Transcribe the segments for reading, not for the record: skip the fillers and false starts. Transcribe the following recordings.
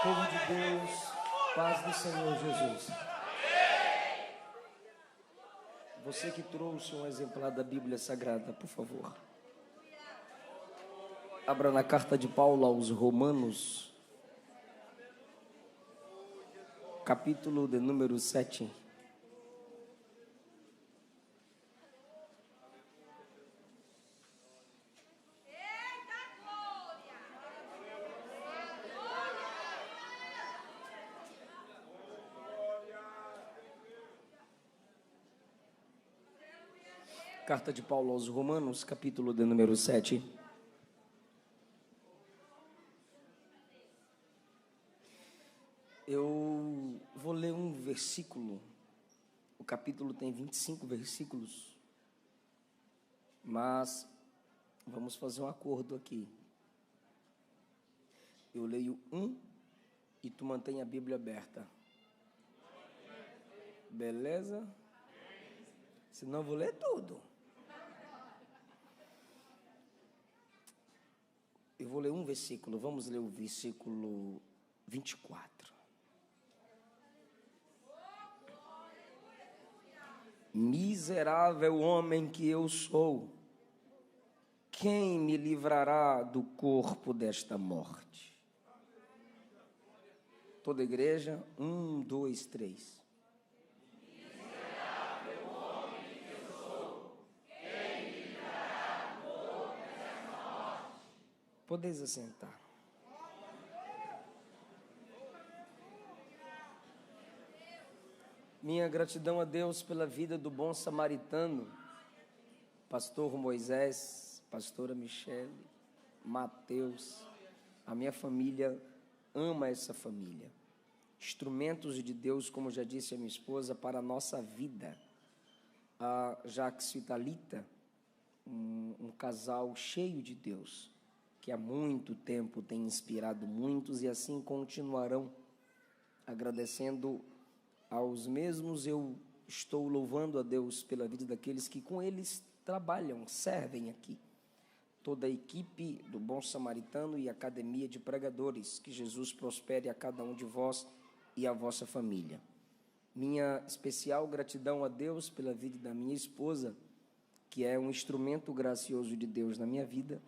Povo de Deus, paz do Senhor Jesus. Você que trouxe um exemplar da Bíblia Sagrada, por favor. Abra na carta de Paulo aos Romanos, capítulo de número 7. Carta de Paulo aos Romanos, capítulo de número 7. Eu vou ler um versículo. O capítulo tem 25 versículos. Mas vamos fazer um acordo aqui. Eu leio um e tu mantém a Bíblia aberta. Beleza? Senão eu vou ler tudo. Eu vou ler um versículo. Vamos ler o versículo 24. Miserável homem que eu sou, quem me livrará do corpo desta morte? Toda a igreja, 1, 2, 3. Miserável homem que eu sou, quem me livrará do corpo desta morte? Podeis assentar. Minha gratidão a Deus pela vida do bom samaritano, pastor Moisés, pastora Michele, Mateus. A minha família ama essa família. Instrumentos de Deus, como já disse a minha esposa, para a nossa vida. A Jax e Thalita, um casal cheio de Deus, que há muito tempo tem inspirado muitos e assim continuarão. Agradecendo aos mesmos, eu estou louvando a Deus pela vida daqueles que com eles trabalham, servem aqui. Toda a equipe do Bom Samaritano e Academia de Pregadores, que Jesus prospere a cada um de vós e a vossa família. Minha especial gratidão a Deus pela vida da minha esposa, que é um instrumento gracioso de Deus na minha vida,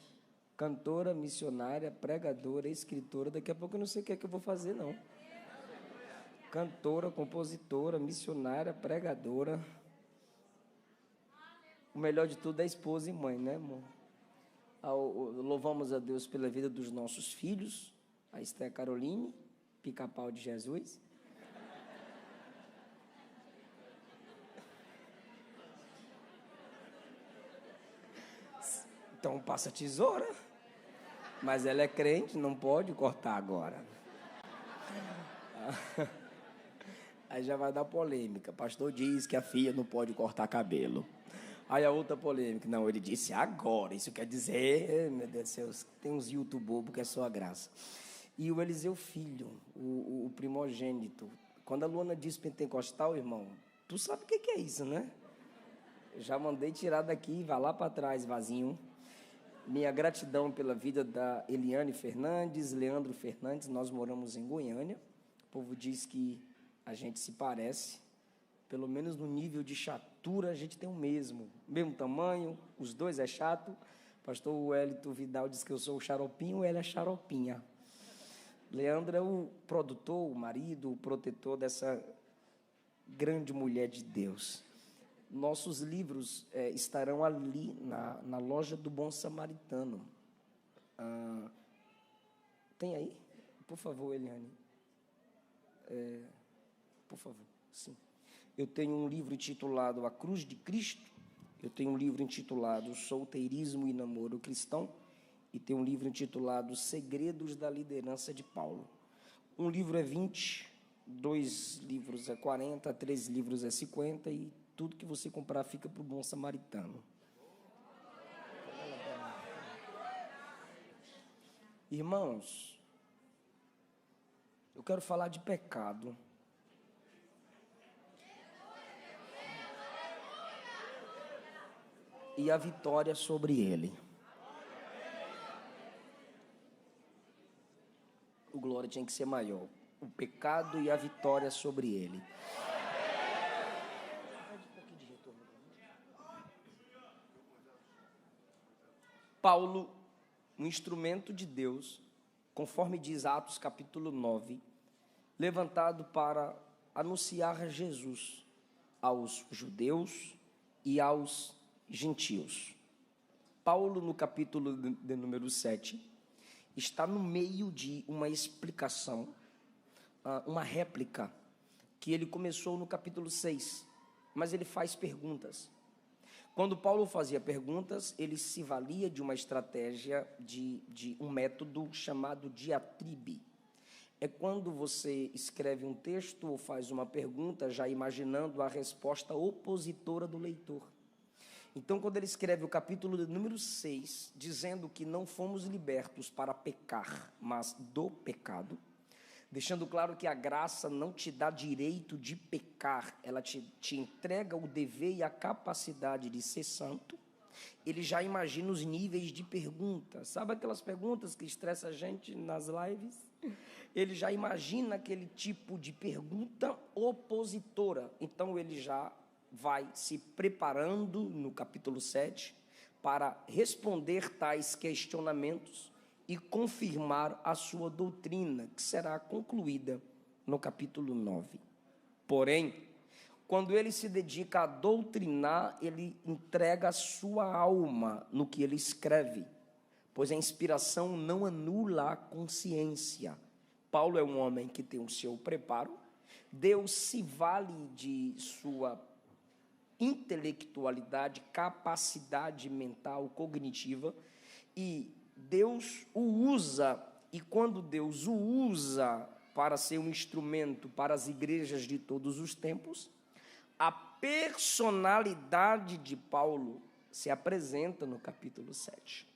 cantora, missionária, pregadora, escritora. Daqui a pouco eu não sei o que é que eu vou fazer, não. Cantora, compositora, missionária, pregadora. O melhor de tudo é esposa e mãe, né, amor? Louvamos a Deus pela vida dos nossos filhos, a Esther Caroline, pica-pau de Jesus. Então passa tesoura, mas ela é crente, não pode cortar agora. Aí já vai dar polêmica. Pastor diz que a filha não pode cortar cabelo. Aí a outra polêmica. Não, ele disse agora. Isso quer dizer, meu Deus do céu, tem uns YouTube que é só a graça. E o Eliseu filho, o primogênito. Quando a Luana diz pentecostal, irmão, tu sabe o que é isso, né? Eu já mandei tirar daqui, vai lá para trás, vazinho. Minha gratidão pela vida da Eliane Fernandes, Leandro Fernandes. Nós moramos em Goiânia. O povo diz que a gente se parece, pelo menos no nível de chatura, a gente tem o mesmo tamanho, os dois é chato. Pastor Wellington Vidal diz que eu sou o xaropinho, ele é xaropinha. Leandro é o produtor, o marido, o protetor dessa grande mulher de Deus. Nossos livros estarão ali na loja do Bom Samaritano. Tem aí? Por favor, Eliane. Por favor, sim. Eu tenho um livro intitulado A Cruz de Cristo. Eu tenho um livro intitulado Solteirismo e Namoro Cristão. E tenho um livro intitulado Segredos da Liderança de Paulo. Um livro é 20, 2 livros é 40, 3 livros é 50 e tudo que você comprar fica para o Bom Samaritano. Irmãos, eu quero falar de pecado. E a vitória sobre ele. o glória tinha que ser maior. O pecado e a vitória sobre ele. Paulo, um instrumento de Deus, conforme diz Atos capítulo 9, levantado para anunciar Jesus aos judeus e aos gentios. Paulo, no capítulo de número 7, está no meio de uma explicação, uma réplica, que ele começou no capítulo 6, mas ele faz perguntas. Quando Paulo fazia perguntas, ele se valia de uma estratégia, de um método chamado diatribe. É quando você escreve um texto ou faz uma pergunta, já imaginando a resposta opositora do leitor. Então, quando ele escreve o capítulo de número 6, dizendo que não fomos libertos para pecar, mas do pecado, deixando claro que a graça não te dá direito de pecar, ela te entrega o dever e a capacidade de ser santo, ele já imagina os níveis de perguntas. Sabe aquelas perguntas que estressam a gente nas lives? Ele já imagina aquele tipo de pergunta opositora. Então, ele já vai se preparando no capítulo 7 para responder tais questionamentos e confirmar a sua doutrina, que será concluída no capítulo 9. Porém, quando ele se dedica a doutrinar, ele entrega a sua alma no que ele escreve, pois a inspiração não anula a consciência. Paulo é um homem que tem o seu preparo, Deus se vale de sua intelectualidade, capacidade mental, cognitiva, e Deus o usa, e quando Deus o usa para ser um instrumento para as igrejas de todos os tempos, a personalidade de Paulo se apresenta no capítulo 7.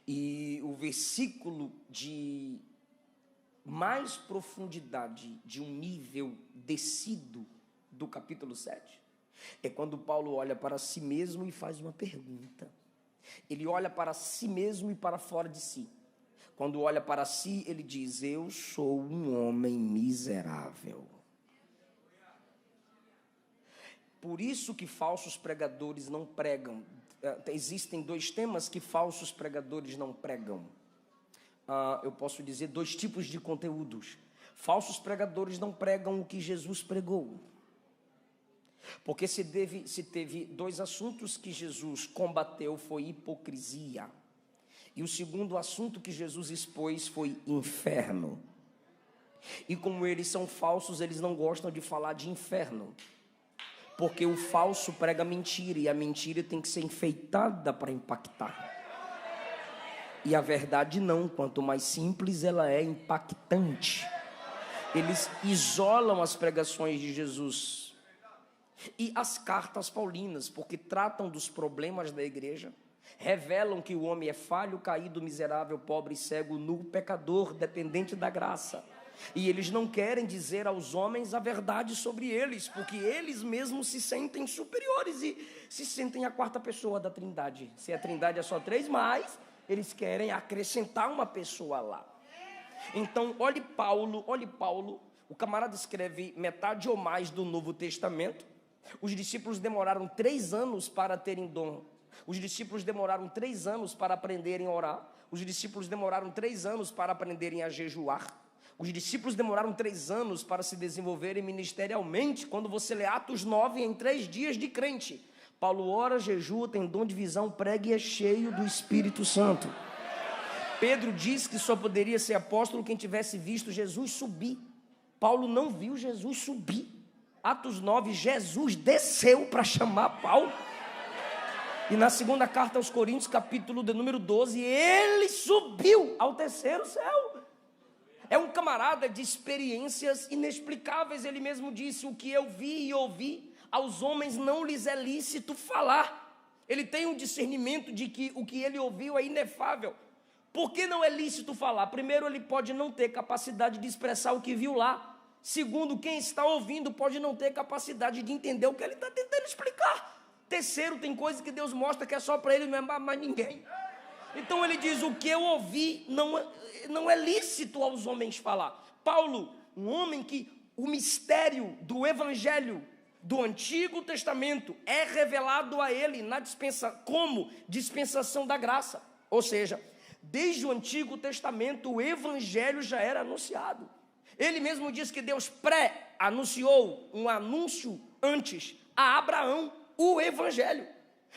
E o versículo de mais profundidade, de um nível descido do capítulo 7, é quando Paulo olha para si mesmo e faz uma pergunta. Ele olha para si mesmo e para fora de si. Quando olha para si, ele diz: eu sou um homem miserável. Por isso que falsos pregadores não pregam. Existem dois temas que falsos pregadores não pregam. Eu posso dizer 2 tipos de conteúdos. Falsos pregadores não pregam o que Jesus pregou. Porque se teve 2 assuntos que Jesus combateu, foi hipocrisia. E o segundo assunto que Jesus expôs foi inferno. E como eles são falsos, eles não gostam de falar de inferno. Porque o falso prega mentira, e a mentira tem que ser enfeitada para impactar. E a verdade não, quanto mais simples ela é, impactante. Eles isolam as pregações de Jesus e as cartas paulinas, porque tratam dos problemas da igreja, revelam que o homem é falho, caído, miserável, pobre, cego, nu, pecador, dependente da graça. E eles não querem dizer aos homens a verdade sobre eles, porque eles mesmos se sentem superiores e se sentem a 4ª pessoa da Trindade. Se a Trindade é só 3, mas eles querem acrescentar uma pessoa lá. Então, olhe Paulo, o camarada escreve metade ou mais do Novo Testamento. Os discípulos demoraram 3 anos para terem dom. Os discípulos demoraram 3 anos para aprenderem a orar. Os discípulos demoraram 3 anos para aprenderem a jejuar. Os discípulos demoraram 3 anos para se desenvolverem ministerialmente. Quando você lê Atos 9, em 3 dias de crente, Paulo ora, jejua, tem dom de visão, prega e é cheio do Espírito Santo. Pedro diz que só poderia ser apóstolo quem tivesse visto Jesus subir. Paulo não viu Jesus subir. Atos 9, Jesus desceu para chamar Paulo. E na 2ª carta aos Coríntios, capítulo de número 12, ele subiu ao 3º céu. É um camarada de experiências inexplicáveis. Ele mesmo disse: o que eu vi e ouvi, aos homens não lhes é lícito falar. Ele tem um discernimento de que o que ele ouviu é inefável. Por que não é lícito falar? Primeiro, ele pode não ter capacidade de expressar o que viu lá. Segundo, quem está ouvindo pode não ter capacidade de entender o que ele está tentando explicar. Terceiro, tem coisas que Deus mostra que é só para ele, não é mais ninguém. Então ele diz: o que eu ouvi não é lícito aos homens falar. Paulo, um homem que o mistério do evangelho do Antigo Testamento é revelado a ele como dispensação da graça. Ou seja, desde o Antigo Testamento o evangelho já era anunciado. Ele mesmo diz que Deus pré-anunciou um anúncio antes a Abraão, o evangelho.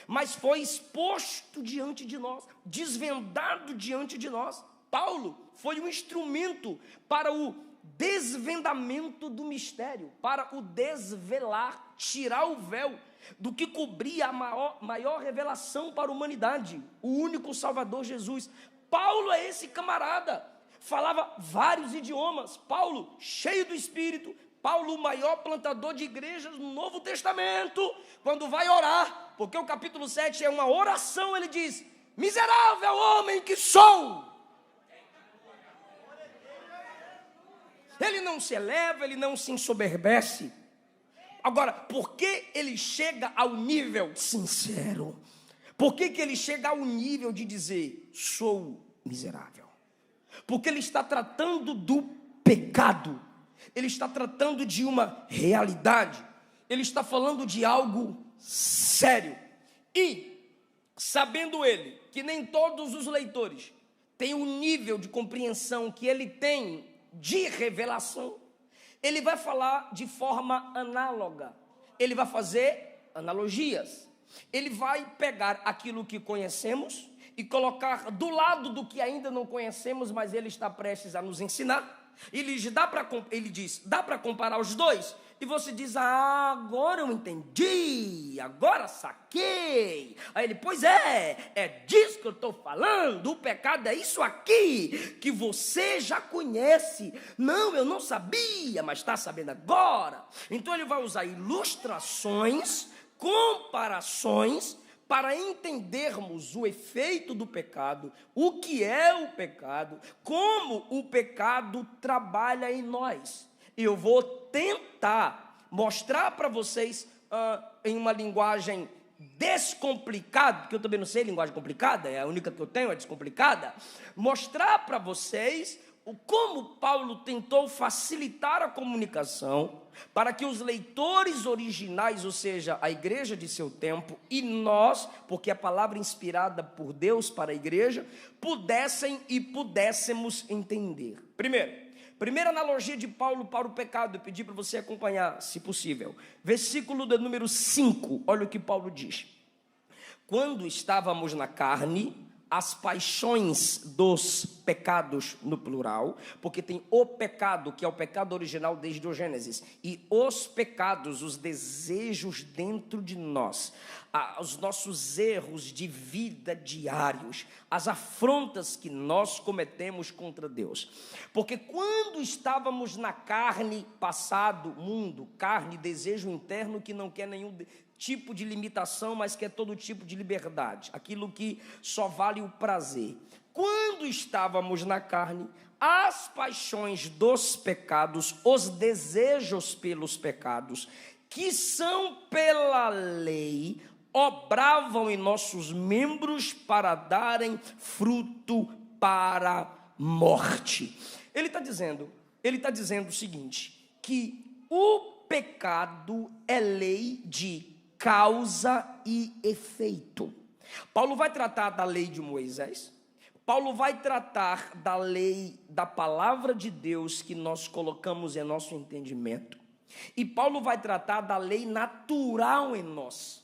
Mas foi exposto diante de nós, desvendado diante de nós. Paulo foi um instrumento para o desvendamento do mistério, para o desvelar, tirar o véu do que cobria a maior revelação para a humanidade, o único Salvador Jesus. Paulo é esse camarada, falava vários idiomas. Paulo, cheio do Espírito. Paulo, o maior plantador de igrejas no Novo Testamento, quando vai orar, porque o capítulo 7 é uma oração, ele diz: miserável homem que sou. Ele não se eleva, ele não se ensoberbece. Agora, por que ele chega ao nível sincero? Por que ele chega ao nível de dizer: sou miserável? Porque ele está tratando do pecado. Ele está tratando de uma realidade. Ele está falando de algo sério. E, sabendo ele que nem todos os leitores têm o nível de compreensão que ele tem de revelação, ele vai falar de forma análoga. Ele vai fazer analogias. Ele vai pegar aquilo que conhecemos e colocar do lado do que ainda não conhecemos, mas ele está prestes a nos ensinar. Ele diz: dá para comparar os dois? E você diz: agora eu entendi, agora saquei. Aí ele: pois é disso que eu estou falando. O pecado é isso aqui, que você já conhece. Não, eu não sabia, mas está sabendo agora. Então ele vai usar ilustrações, comparações, para entendermos o efeito do pecado, o que é o pecado, como o pecado trabalha em nós. E eu vou tentar mostrar para vocês em uma linguagem descomplicada, porque eu também não sei linguagem complicada, é a única que eu tenho, é descomplicada. Mostrar para vocês como Paulo tentou facilitar a comunicação para que os leitores originais, ou seja, a igreja de seu tempo, e nós, porque a palavra inspirada por Deus para a igreja, pudéssemos entender. Primeira analogia de Paulo para o pecado, eu pedi para você acompanhar, se possível. Versículo de número 5, olha o que Paulo diz: quando estávamos na carne, as paixões dos pecados no plural, porque tem o pecado, que é o pecado original desde o Gênesis, e os pecados, os desejos dentro de nós, os nossos erros de vida diários, as afrontas que nós cometemos contra Deus. Porque quando estávamos na carne, passado, mundo, carne, desejo interno que não quer nenhum tipo de limitação, mas que é todo tipo de liberdade, aquilo que só vale o prazer. Quando estávamos na carne, as paixões dos pecados, os desejos pelos pecados, que são pela lei, obravam em nossos membros para darem fruto para a morte. Ele está dizendo o seguinte, que o pecado é lei de causa e efeito. Paulo vai tratar da lei de Moisés, Paulo vai tratar da lei da palavra de Deus que nós colocamos em nosso entendimento, e Paulo vai tratar da lei natural em nós.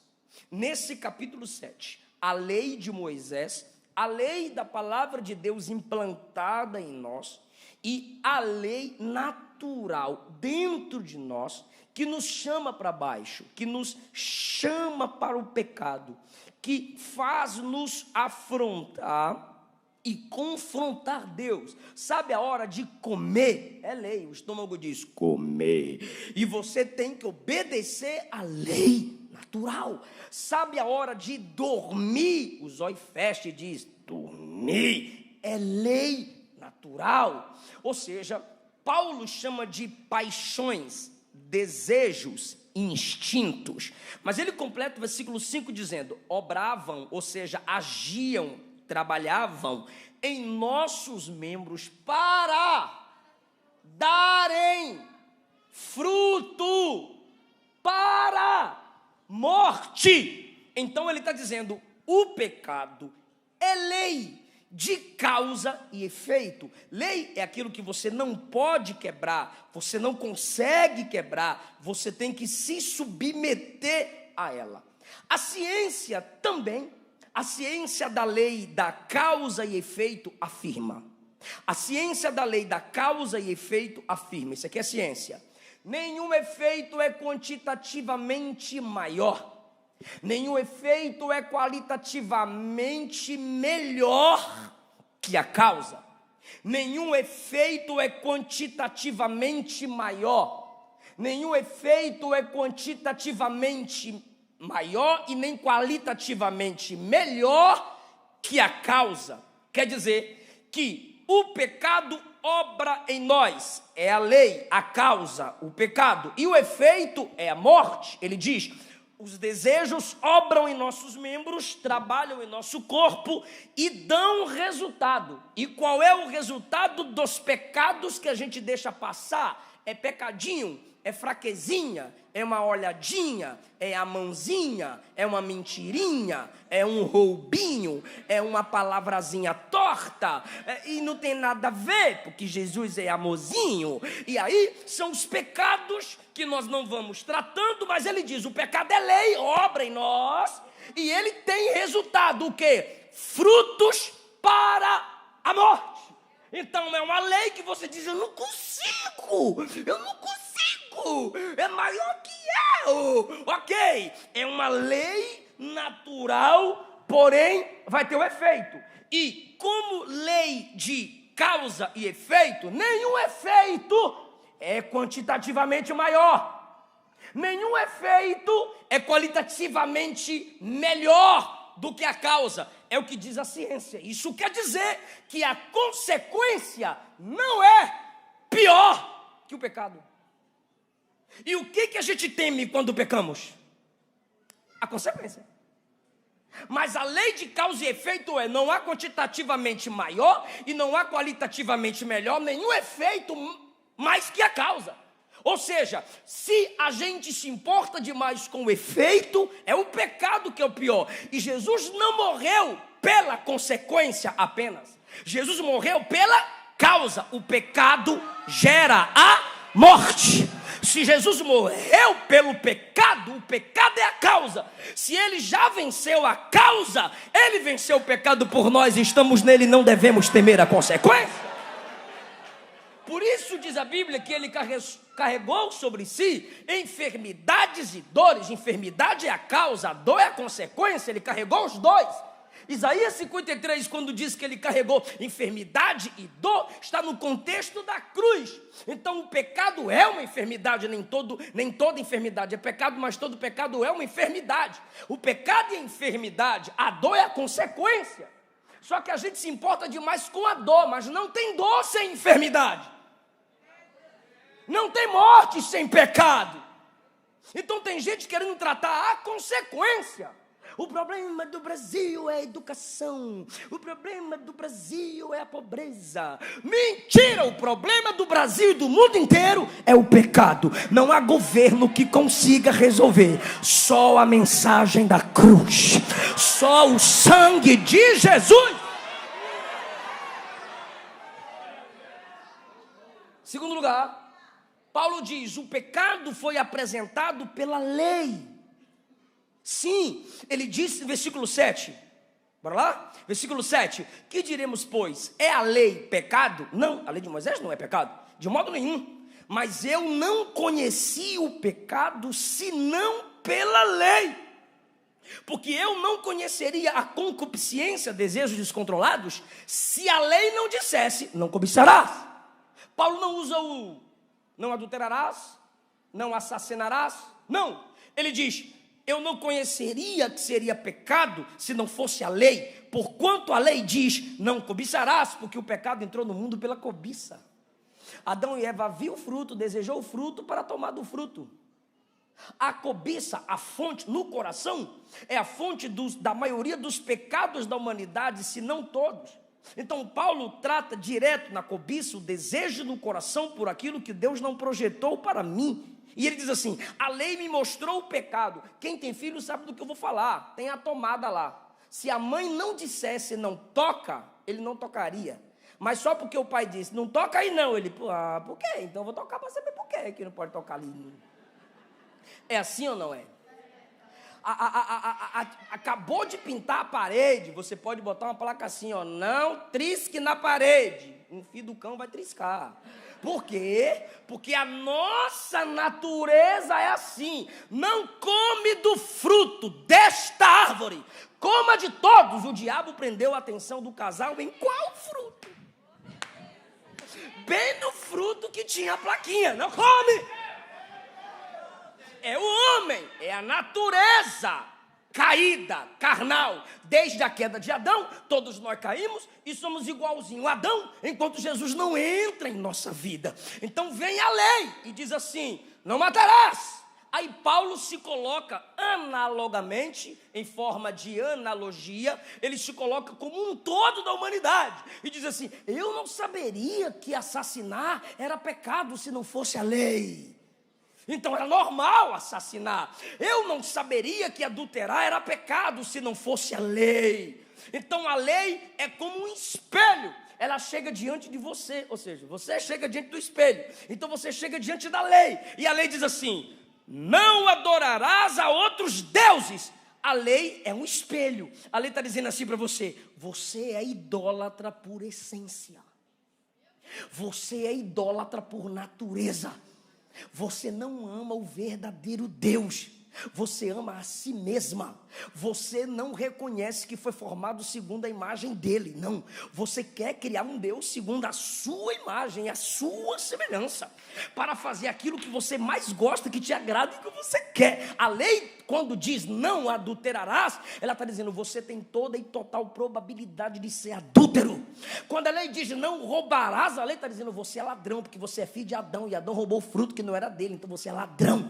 Nesse capítulo 7, a lei de Moisés, a lei da palavra de Deus implantada em nós, e a lei natural dentro de nós, que nos chama para baixo, que nos chama para o pecado, que faz nos afrontar e confrontar Deus. Sabe a hora de comer? É lei, o estômago diz comer, e você tem que obedecer à lei natural. Sabe a hora de dormir? O zóio fecha e diz dormir, é lei natural. Ou seja, Paulo chama de paixões, desejos, instintos, mas ele completa o versículo 5 dizendo: obravam, ou seja, agiam trabalhavam em nossos membros para darem fruto para morte. Então ele está dizendo, o pecado é lei de causa e efeito. Lei é aquilo que você não pode quebrar, você não consegue quebrar, você tem que se submeter a ela. A ciência também, a ciência da lei da causa e efeito afirma. A ciência da lei da causa e efeito afirma, isso aqui é ciência. Nenhum efeito é quantitativamente maior. Nenhum efeito é qualitativamente melhor que a causa. Nenhum efeito é quantitativamente maior. Nenhum efeito é quantitativamente maior e nem qualitativamente melhor que a causa. Quer dizer que o pecado obra em nós, é a lei, a causa, o pecado, e o efeito é a morte. Ele diz, os desejos obram em nossos membros, trabalham em nosso corpo e dão resultado. E qual é o resultado dos pecados que a gente deixa passar? É pecadinho, é fraquezinha, é uma olhadinha, é a mãozinha, é uma mentirinha, é um roubinho, é uma palavrazinha torta, e não tem nada a ver, porque Jesus é amorzinho. E aí são os pecados que nós não vamos tratando, mas ele diz, o pecado é lei, obra em nós, e ele tem resultado, o quê? Frutos para a morte. Então é uma lei que você diz, eu não consigo, é maior que eu, ok, é uma lei natural, porém vai ter um efeito, e como lei de causa e efeito, nenhum efeito é quantitativamente maior, nenhum efeito é qualitativamente melhor do que a causa, é o que diz a ciência. Isso quer dizer que a consequência não é pior que o pecado. E o que a gente teme quando pecamos? A consequência. Mas a lei de causa e efeito é, não há quantitativamente maior e não há qualitativamente melhor, nenhum efeito mais que a causa. Ou seja, se a gente se importa demais com o efeito, é o pecado que é o pior. E Jesus não morreu pela consequência apenas. Jesus morreu pela causa. O pecado gera a morte. Se Jesus morreu pelo pecado, o pecado é a causa. Se ele já venceu a causa, ele venceu o pecado por nós e estamos nele, não devemos temer a consequência. Por isso diz a Bíblia que ele carregou sobre si enfermidades e dores. Enfermidade é a causa, a dor é a consequência, ele carregou os dois. Isaías 53, quando diz que ele carregou enfermidade e dor, está no contexto da cruz. Então o pecado é uma enfermidade, nem toda enfermidade é pecado, mas todo pecado é uma enfermidade. O pecado e a enfermidade, a dor é a consequência. Só que a gente se importa demais com a dor, mas não tem dor sem enfermidade. Não tem morte sem pecado. Então tem gente querendo tratar a consequência. O problema do Brasil é a educação. O problema do Brasil é a pobreza. Mentira! O problema do Brasil e do mundo inteiro é o pecado. Não há governo que consiga resolver. Só a mensagem da cruz. Só o sangue de Jesus. Segundo lugar, Paulo diz, o pecado foi apresentado pela lei. Sim, ele disse no versículo 7, bora lá? Versículo 7, que diremos, pois, é a lei pecado? Não, a lei de Moisés não é pecado, de modo nenhum. Mas eu não conheci o pecado, senão pela lei. Porque eu não conheceria a concupiscência, desejos descontrolados, se a lei não dissesse, não cobiçarás. Paulo não usa o não adulterarás, não assassinarás, não. Ele diz, eu não conheceria que seria pecado se não fosse a lei, porquanto a lei diz, não cobiçarás, porque o pecado entrou no mundo pela cobiça. Adão e Eva viu o fruto, desejou o fruto para tomar do fruto. A cobiça, a fonte no coração, é a fonte da maioria dos pecados da humanidade, se não todos. Então Paulo trata direto na cobiça, o desejo no coração por aquilo que Deus não projetou para mim. E ele diz assim: a lei me mostrou o pecado. Quem tem filho sabe do que eu vou falar, tem a tomada lá. Se a mãe não dissesse não toca, ele não tocaria. Mas só porque o pai disse não toca aí não, ele, por quê? Então eu vou tocar para saber por quê que não pode tocar ali. É assim ou não é? Acabou de pintar a parede, você pode botar uma placa assim, ó, não trisque na parede. Um filho do cão vai triscar. Por quê? Porque a nossa natureza é assim. Não come do fruto desta árvore. Coma de todos. O diabo prendeu a atenção do casal em qual fruto? Bem no fruto que tinha a plaquinha. Não come. É o homem, é a natureza caída, carnal. Desde a queda de Adão, todos nós caímos e somos igualzinho a Adão, enquanto Jesus não entra em nossa vida. Então vem a lei e diz assim: não matarás. Aí Paulo se coloca analogamente, em forma de analogia, ele se coloca como um todo da humanidade. E diz assim: eu não saberia que assassinar era pecado se não fosse a lei. Então era normal assassinar. Eu não saberia que adulterar era pecado se não fosse a lei. Então a lei é como um espelho. Ela chega diante de você, ou seja, você chega diante do espelho. Então você chega diante da lei. E a lei diz assim: não adorarás a outros deuses. A lei é um espelho. A lei está dizendo assim para você: você é idólatra por essência. Você é idólatra por natureza. Você não ama o verdadeiro Deus. Você ama a si mesma. Você não reconhece que foi formado segundo a imagem dele. Não, você quer criar um Deus segundo a sua imagem, a sua semelhança, para fazer aquilo que você mais gosta, que te agrada e que você quer. A lei, quando diz não adulterarás, ela está dizendo: você tem toda e total probabilidade de ser adúltero. Quando a lei diz não roubarás, a lei está dizendo: você é ladrão, porque você é filho de Adão, e Adão roubou o fruto que não era dele, então você é ladrão.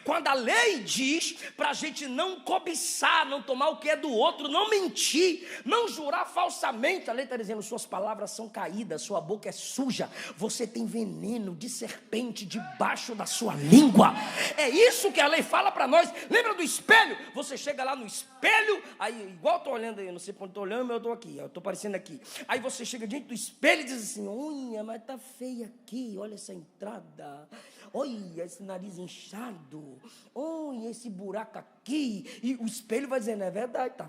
Quando a lei diz para a gente não cobiçar, não tomar o que é do outro, não mentir, não jurar falsamente, a lei está dizendo: suas palavras são caídas, sua boca é suja, você tem veneno de serpente debaixo da sua língua. É isso que a lei fala para nós. Lembra do espelho? Você chega lá no espelho, aí igual estou olhando aí, não sei para onde estou olhando, mas eu estou aqui, eu estou aparecendo aqui. Aí você chega diante do espelho e diz assim: olha, mas está feia aqui, olha essa entrada, olha esse nariz inchado, olha esse buraco aqui. E o espelho vai dizer: não é verdade, está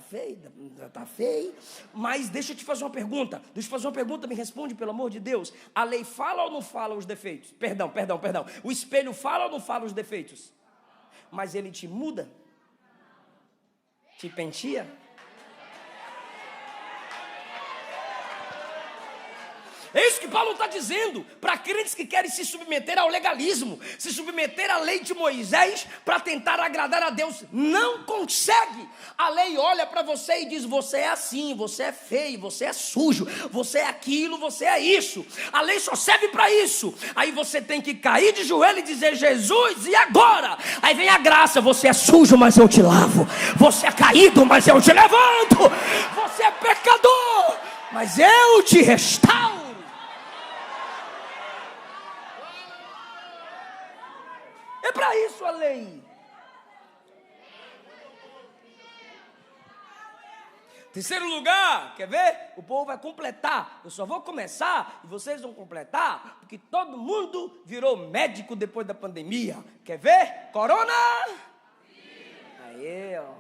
feio, mas deixa eu te fazer uma pergunta, me responde, pelo amor de Deus. A lei fala ou não fala os defeitos? Perdão, o espelho fala ou não fala os defeitos? Mas ele te muda? Te penteia? É isso que Paulo está dizendo para crentes que querem se submeter ao legalismo, se submeter à lei de Moisés para tentar agradar a Deus. Não consegue. A lei olha para você e diz: você é assim, você é feio, você é sujo, você é aquilo, você é isso. A lei só serve para isso. Aí você tem que cair de joelho e dizer: Jesus, e agora? Aí vem a graça: você é sujo, mas eu te lavo. Você é caído, mas eu te levanto. Você é pecador, mas eu te restauro. É para isso a lei. Terceiro lugar, quer ver? O povo vai completar. Eu só vou começar e vocês vão completar, porque todo mundo virou médico depois da pandemia. Quer ver? Corona! Aí, ó.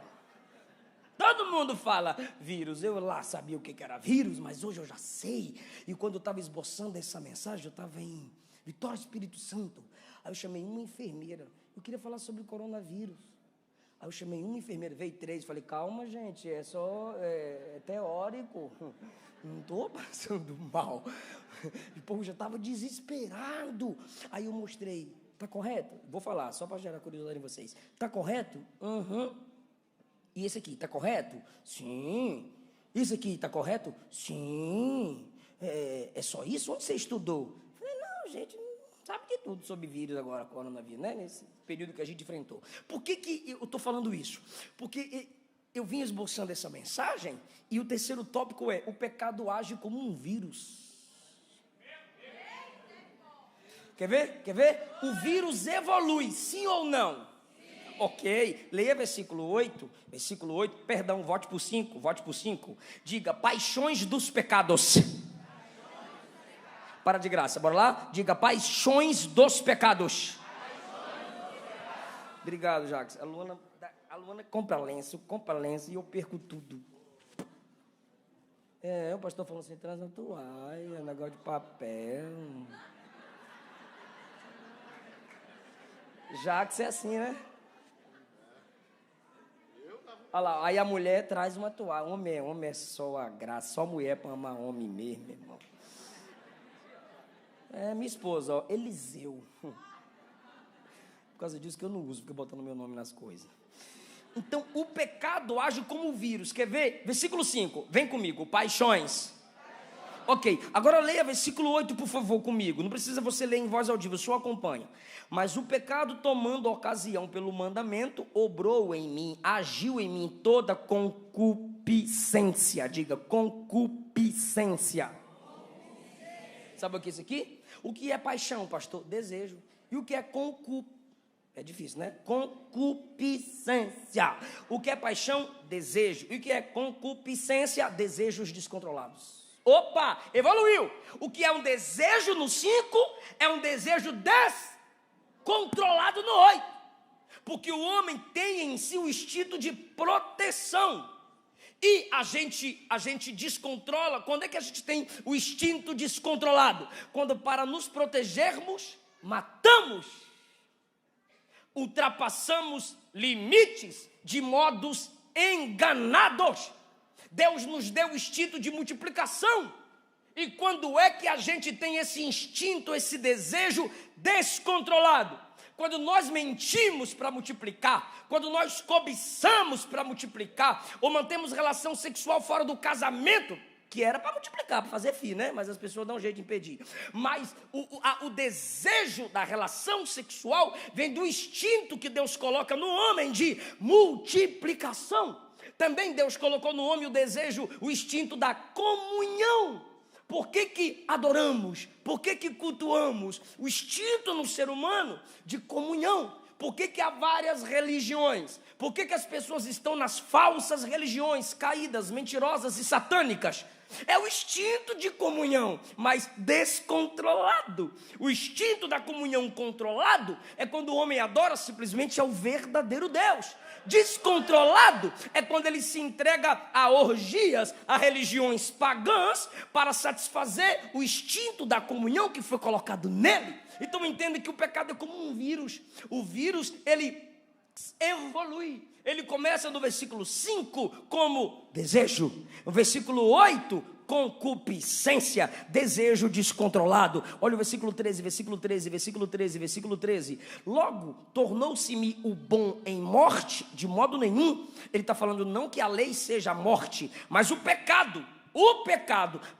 Todo mundo fala vírus. Eu lá sabia o que era vírus, mas hoje eu já sei. E quando eu estava esboçando essa mensagem, eu estava em Vitória, Espírito Santo. Aí eu chamei uma enfermeira. Eu queria falar sobre coronavírus. Aí eu chamei uma enfermeira, veio 3. Falei: calma, gente, é só teórico. Não estou passando mal. O povo já estava desesperado. Aí eu mostrei: está correto? Vou falar, só para gerar curiosidade em vocês. Está correto? E esse aqui, está correto? Sim. Isso aqui, está correto? Sim. É só isso? Onde você estudou? Falei: não, gente, sabe de tudo sobre vírus agora, coronavírus, né? Nesse período que a gente enfrentou. Por que eu estou falando isso? Porque eu vim esboçando essa mensagem e o terceiro tópico é: o pecado age como um vírus. Quer ver? Quer ver? O vírus evolui, sim ou não? Sim. Ok, leia versículo 8, perdão, vote por 5, diga: paixões dos pecados. Para de graça, bora lá? Diga: paixões dos pecados. Obrigado, Jacques. A Luana compra lenço e eu perco tudo. O pastor falou assim: traz uma toalha, negócio de papel. Jacques é assim, né? Olha lá, aí a mulher traz uma toalha. Homem é só a graça, só mulher para amar homem mesmo, meu irmão. Minha esposa, ó, Eliseu. Por causa disso que eu não uso, porque botando meu nome nas coisas. Então, o pecado age como um vírus. Quer ver? Versículo 5, vem comigo, paixões. Ok, agora leia versículo 8, por favor, comigo. Não precisa você ler em voz audível, só acompanha. Mas o pecado, tomando ocasião pelo mandamento, obrou em mim, agiu em mim toda concupiscência. Diga: concupiscência. Sabe o que é isso aqui? O que é paixão, pastor? Desejo. E o que é concupiscência? É difícil, né? Concupiscência. O que é paixão? Desejo. E o que é concupiscência? Desejos descontrolados. Opa, evoluiu. O que é um desejo no 5 é um desejo descontrolado no 8. Porque o homem tem em si o instinto de proteção. E a gente descontrola. Quando é que a gente tem o instinto descontrolado? Quando, para nos protegermos, matamos. Ultrapassamos limites de modos enganados. Deus nos deu o instinto de multiplicação. E quando é que a gente tem esse instinto, esse desejo descontrolado? Quando nós mentimos para multiplicar, quando nós cobiçamos para multiplicar, ou mantemos relação sexual fora do casamento, que era para multiplicar, para fazer filho, né? Mas as pessoas dão um jeito de impedir. Mas o desejo da relação sexual vem do instinto que Deus coloca no homem de multiplicação. Também Deus colocou no homem o desejo, o instinto da comunhão. Por que adoramos? Por que cultuamos? O instinto no ser humano de comunhão. Por que há várias religiões? Por que as pessoas estão nas falsas religiões, caídas, mentirosas e satânicas? É o instinto de comunhão, mas descontrolado. O instinto da comunhão controlado é quando o homem adora simplesmente ao verdadeiro Deus. Descontrolado é quando ele se entrega a orgias, a religiões pagãs, para satisfazer o instinto da comunhão que foi colocado nele. Então entenda que o pecado é como um vírus. O vírus, ele evolui. Ele começa no versículo 5 como desejo. No versículo 8, concupiscência, desejo descontrolado. Olha o versículo 13, versículo 13, versículo 13, versículo 13. Logo, tornou-se-me o bom em morte, de modo nenhum. Ele está falando não que a lei seja a morte, mas o pecado,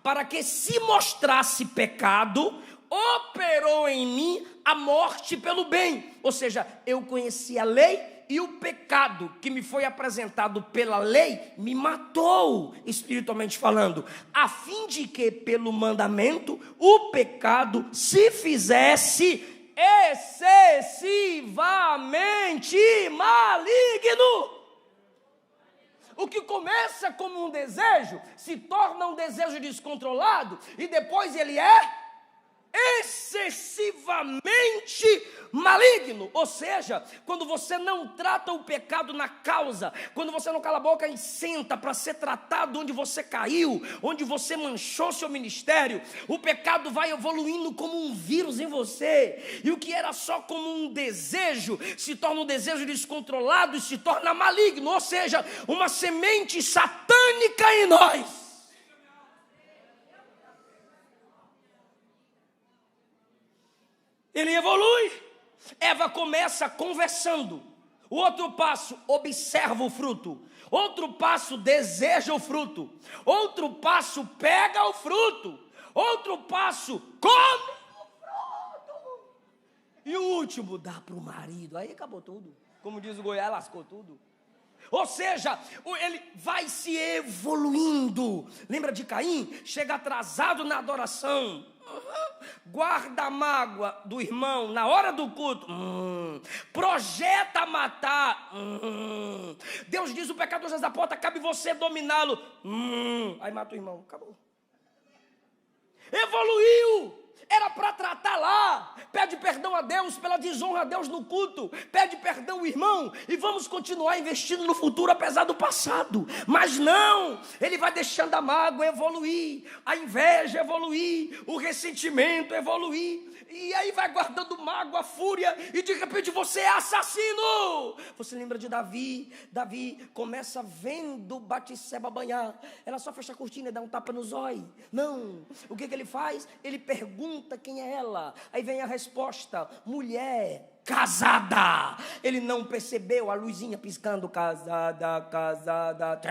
para que se mostrasse pecado, operou em mim a morte pelo bem. Ou seja, eu conheci a lei, e o pecado que me foi apresentado pela lei me matou, espiritualmente falando, a fim de que pelo mandamento o pecado se fizesse excessivamente maligno. O que começa como um desejo se torna um desejo descontrolado e depois ele é excessivamente maligno. Ou seja, quando você não trata o pecado na causa, quando você não cala a boca e senta para ser tratado onde você caiu, onde você manchou seu ministério, o pecado vai evoluindo como um vírus em você, e o que era só como um desejo se torna um desejo descontrolado e se torna maligno, ou seja, uma semente satânica em nós. Ele evolui. Eva começa conversando. O outro passo, observa o fruto. Outro passo, deseja o fruto. Outro passo, pega o fruto. Outro passo, come o fruto. último, dá para o marido. Aí acabou tudo. Como diz o Goiás, lascou tudo. Ou seja, ele vai se evoluindo. Lembra de Caim? Chega atrasado na adoração. Guarda a mágoa do irmão na hora do culto. Projeta matar. Deus diz: o pecado já da porta, cabe você dominá-lo. Aí mata o irmão. Acabou. Evoluiu. Era para tratar lá. Pede perdão a Deus pela desonra a Deus no culto. Pede perdão ao irmão. E vamos continuar investindo no futuro apesar do passado. Mas não. Ele vai deixando a mágoa evoluir. A inveja evoluir. O ressentimento evoluir. E aí vai guardando mágoa, fúria. E de repente você é assassino. Você lembra de Davi? Davi começa vendo Batseba banhar. Ela só fecha a cortina e dá um tapa no zóio. Não. O que ele faz? Ele pergunta quem é ela. Aí vem a resposta: mulher casada. Ele não percebeu a luzinha piscando. Casada, casada.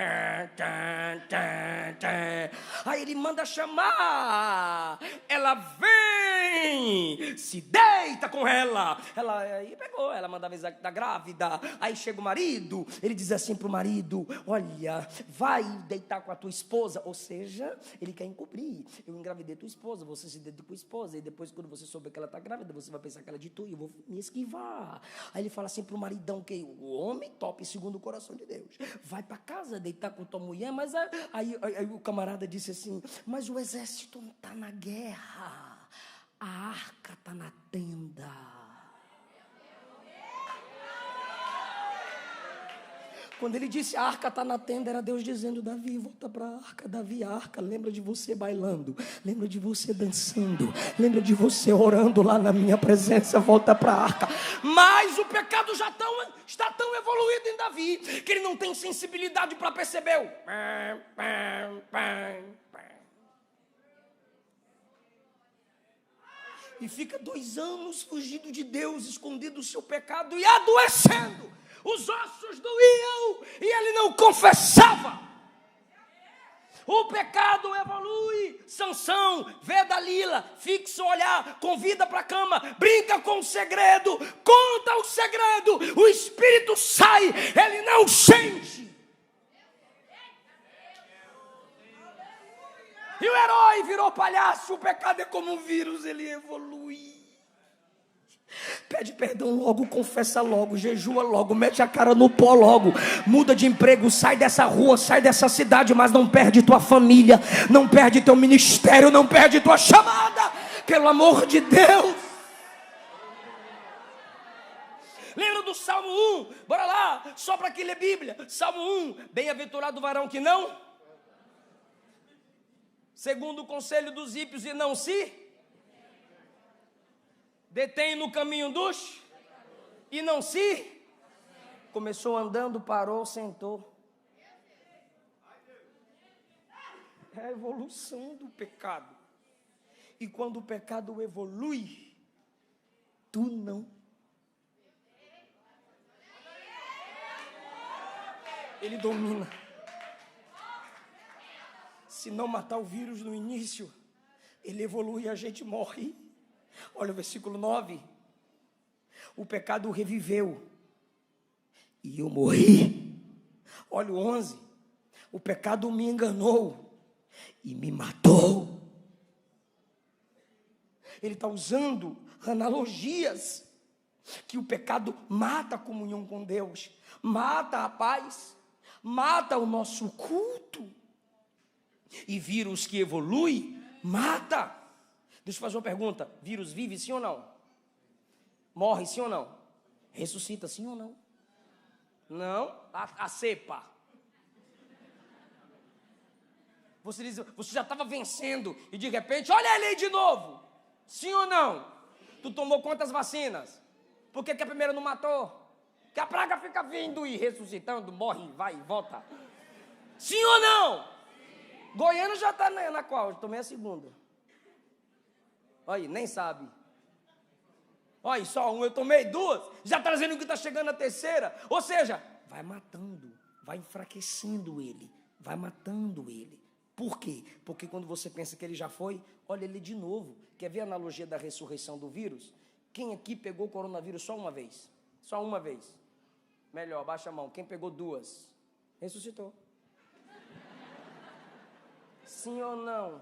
Aí ele manda chamar. Ela vem, se deita com ela. Ela aí pegou, ela manda avisar que está grávida. Aí chega o marido, ele diz assim para o marido: olha, vai deitar com a tua esposa. Ou seja, ele quer encobrir. Eu engravidei tua esposa, você se deita com a esposa. E depois, quando você souber que ela está grávida, você vai pensar que ela é de tu e eu vou me esquivar. Aí ele fala assim para o maridão, que o homem top segundo o coração de Deus, vai para casa deitar com tua mulher. Mas aí o camarada disse assim: mas o exército não está na guerra, a arca está na tenda. Quando ele disse a arca está na tenda, era Deus dizendo: Davi, volta para a arca. Davi, a arca lembra de você bailando, lembra de você dançando, lembra de você orando lá na minha presença. Volta para a arca. Mas o pecado já está tão evoluído em Davi que ele não tem sensibilidade para perceber. E fica 2 anos fugindo de Deus, escondido o seu pecado e adoecendo. Os ossos doíam e ele não confessava. O pecado evolui. Sansão vê Dalila, fixa o olhar, convida para a cama, brinca com o segredo, conta o segredo. O espírito sai, ele não sente. E o herói virou palhaço. O pecado é como um vírus, ele evolui. Pede perdão logo, confessa logo, jejua logo, mete a cara no pó logo, muda de emprego, sai dessa rua, sai dessa cidade, mas não perde tua família, não perde teu ministério, não perde tua chamada, pelo amor de Deus. Lembra do Salmo 1? Bora lá, só para quem lê Bíblia. Salmo 1, bem-aventurado o varão que não, segundo o conselho dos ímpios, e não se detém no caminho dos e não se. Começou andando, parou, sentou. É a evolução do pecado. E quando o pecado evolui, tu não. Ele domina. Se não matar o vírus no início, ele evolui e a gente morre. Olha o versículo 9. O pecado reviveu e eu morri. Olha o 11. O pecado me enganou e me matou. Ele está usando analogias que o pecado mata a comunhão com Deus, mata a paz, mata o nosso culto. E vírus que evolui, mata. Deixa eu fazer uma pergunta: vírus vive sim ou não? Morre sim ou não? Ressuscita sim ou não? Não? A cepa. Você diz, você já estava vencendo e de repente, olha ele aí de novo. Sim ou não? Tu tomou quantas vacinas? Por que a primeira não matou? Que a praga fica vindo e ressuscitando, morre, vai e volta. Sim ou não? Goiânia já está na qual? Eu tomei a segunda. Olha aí, nem sabe. Olha aí, só uma, eu tomei 2. Já está dizendo que está chegando a terceira. Ou seja, vai matando, vai enfraquecendo ele, vai matando ele. Por quê? Porque quando você pensa que ele já foi, olha ele de novo. Quer ver a analogia da ressurreição do vírus? Quem aqui pegou coronavírus só uma vez? Só uma vez. Melhor, baixa a mão. Quem pegou 2? Ressuscitou. Sim ou não?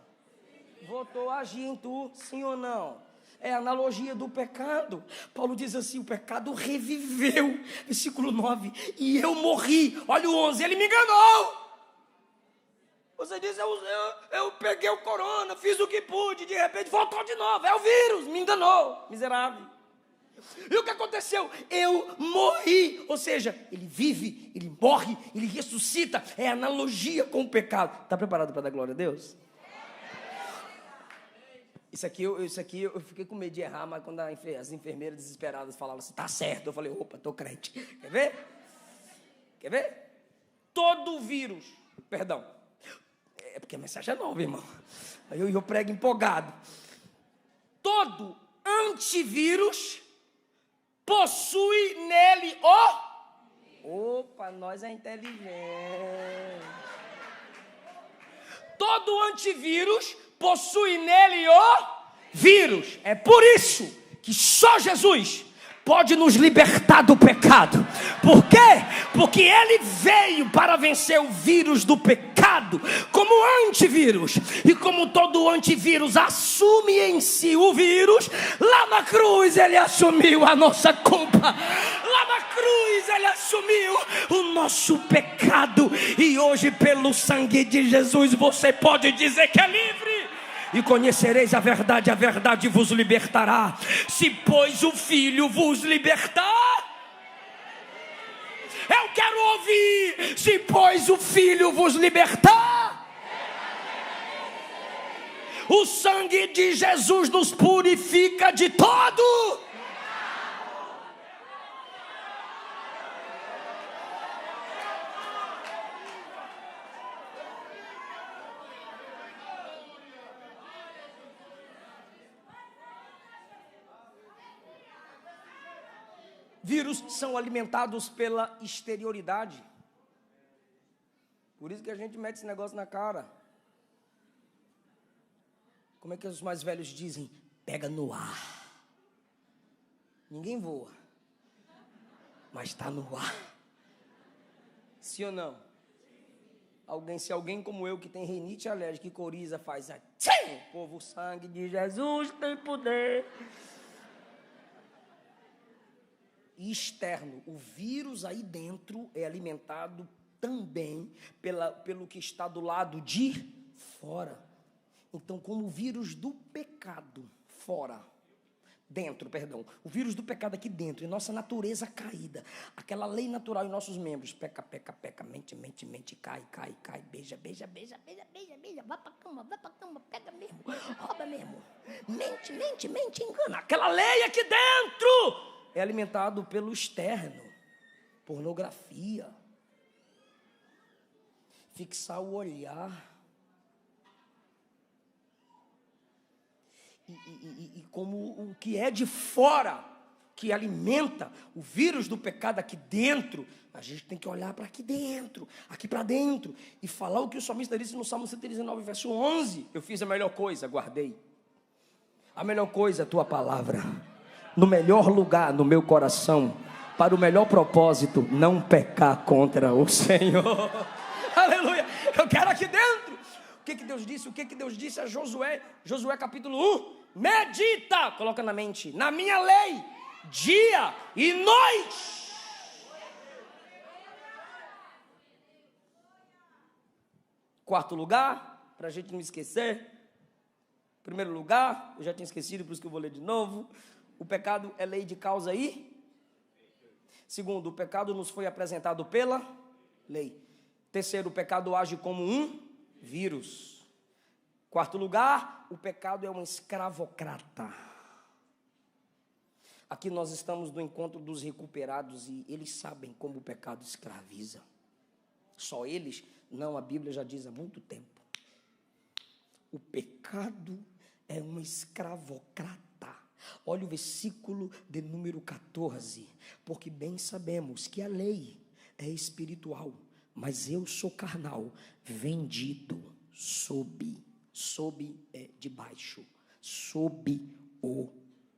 Voltou a agir em tu, sim ou não? É a analogia do pecado. Paulo diz assim, o pecado reviveu, versículo 9, e eu morri. Olha o 11, ele me enganou. Você diz, eu peguei o corona, fiz o que pude, de repente voltou de novo, é o vírus, me enganou, miserável. E o que aconteceu? Eu morri, ou seja, ele vive, ele morre, ele ressuscita, é analogia com o pecado. Está preparado para dar glória a Deus? Isso aqui eu fiquei com medo de errar, mas quando as enfermeiras desesperadas falavam assim, tá certo, eu falei, opa, tô crente. Quer ver? Quer ver? Todo vírus, perdão, é porque a mensagem é nova, irmão. Aí eu prego empolgado. Todo antivírus possui nele o... Opa, nós é inteligente. Todo antivírus possui nele o vírus. É por isso que só Jesus pode nos libertar do pecado. Por quê? Porque ele veio para vencer o vírus do pecado como antivírus. E como todo antivírus assume em si o vírus, lá na cruz ele assumiu a nossa culpa. Lá na cruz ele assumiu o nosso pecado. E hoje, pelo sangue de Jesus, você pode dizer que é livre. E conhecereis a verdade vos libertará. Se, pois, o Filho vos libertar... Eu quero ouvir. Se, pois, o Filho vos libertar... O sangue de Jesus nos purifica de todo... Vírus são alimentados pela exterioridade. Por isso que a gente mete esse negócio na cara. Como é que os mais velhos dizem? Pega no ar. Ninguém voa, mas está no ar. Sim ou não? Se alguém como eu que tem rinite alérgica e coriza faz assim, povo, o sangue de Jesus tem poder. Externo, o vírus aí dentro é alimentado também pelo que está do lado de fora. Então, como o vírus do pecado o vírus do pecado aqui dentro, em nossa natureza caída, aquela lei natural em nossos membros, peca, mente, cai, beija, vai pra cama, pega mesmo, rouba mesmo, mente, engana, aquela lei aqui dentro é alimentado pelo externo, pornografia, fixar o olhar, e como o que é de fora, que alimenta o vírus do pecado aqui dentro, a gente tem que olhar para aqui dentro, aqui para dentro, e falar o que o salmista disse no Salmo 119, verso 11, eu fiz a melhor coisa, guardei, a melhor coisa, a tua palavra, no melhor lugar, no meu coração, para o melhor propósito, não pecar contra o Senhor. Aleluia, eu quero aqui dentro. O que Deus disse? O que Deus disse a Josué? Josué capítulo 1, medita, coloca na mente, na minha lei, dia e noite. Quarto lugar, para a gente não esquecer. Primeiro lugar, eu já tinha esquecido, por isso que eu vou ler de novo. O pecado é lei de causa e... Segundo, o pecado nos foi apresentado pela lei. Terceiro, o pecado age como um vírus. Quarto lugar, o pecado é um escravocrata. Aqui nós estamos no encontro dos recuperados e eles sabem como o pecado escraviza. Só eles? Não, a Bíblia já diz há muito tempo. O pecado é um escravocrata. Olha o versículo de número 14. Porque bem sabemos que a lei é espiritual, mas eu sou carnal, vendido sob debaixo, sob o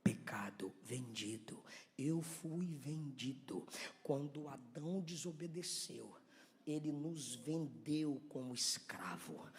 pecado vendido. Eu fui vendido. Quando Adão desobedeceu, ele nos vendeu como escravos.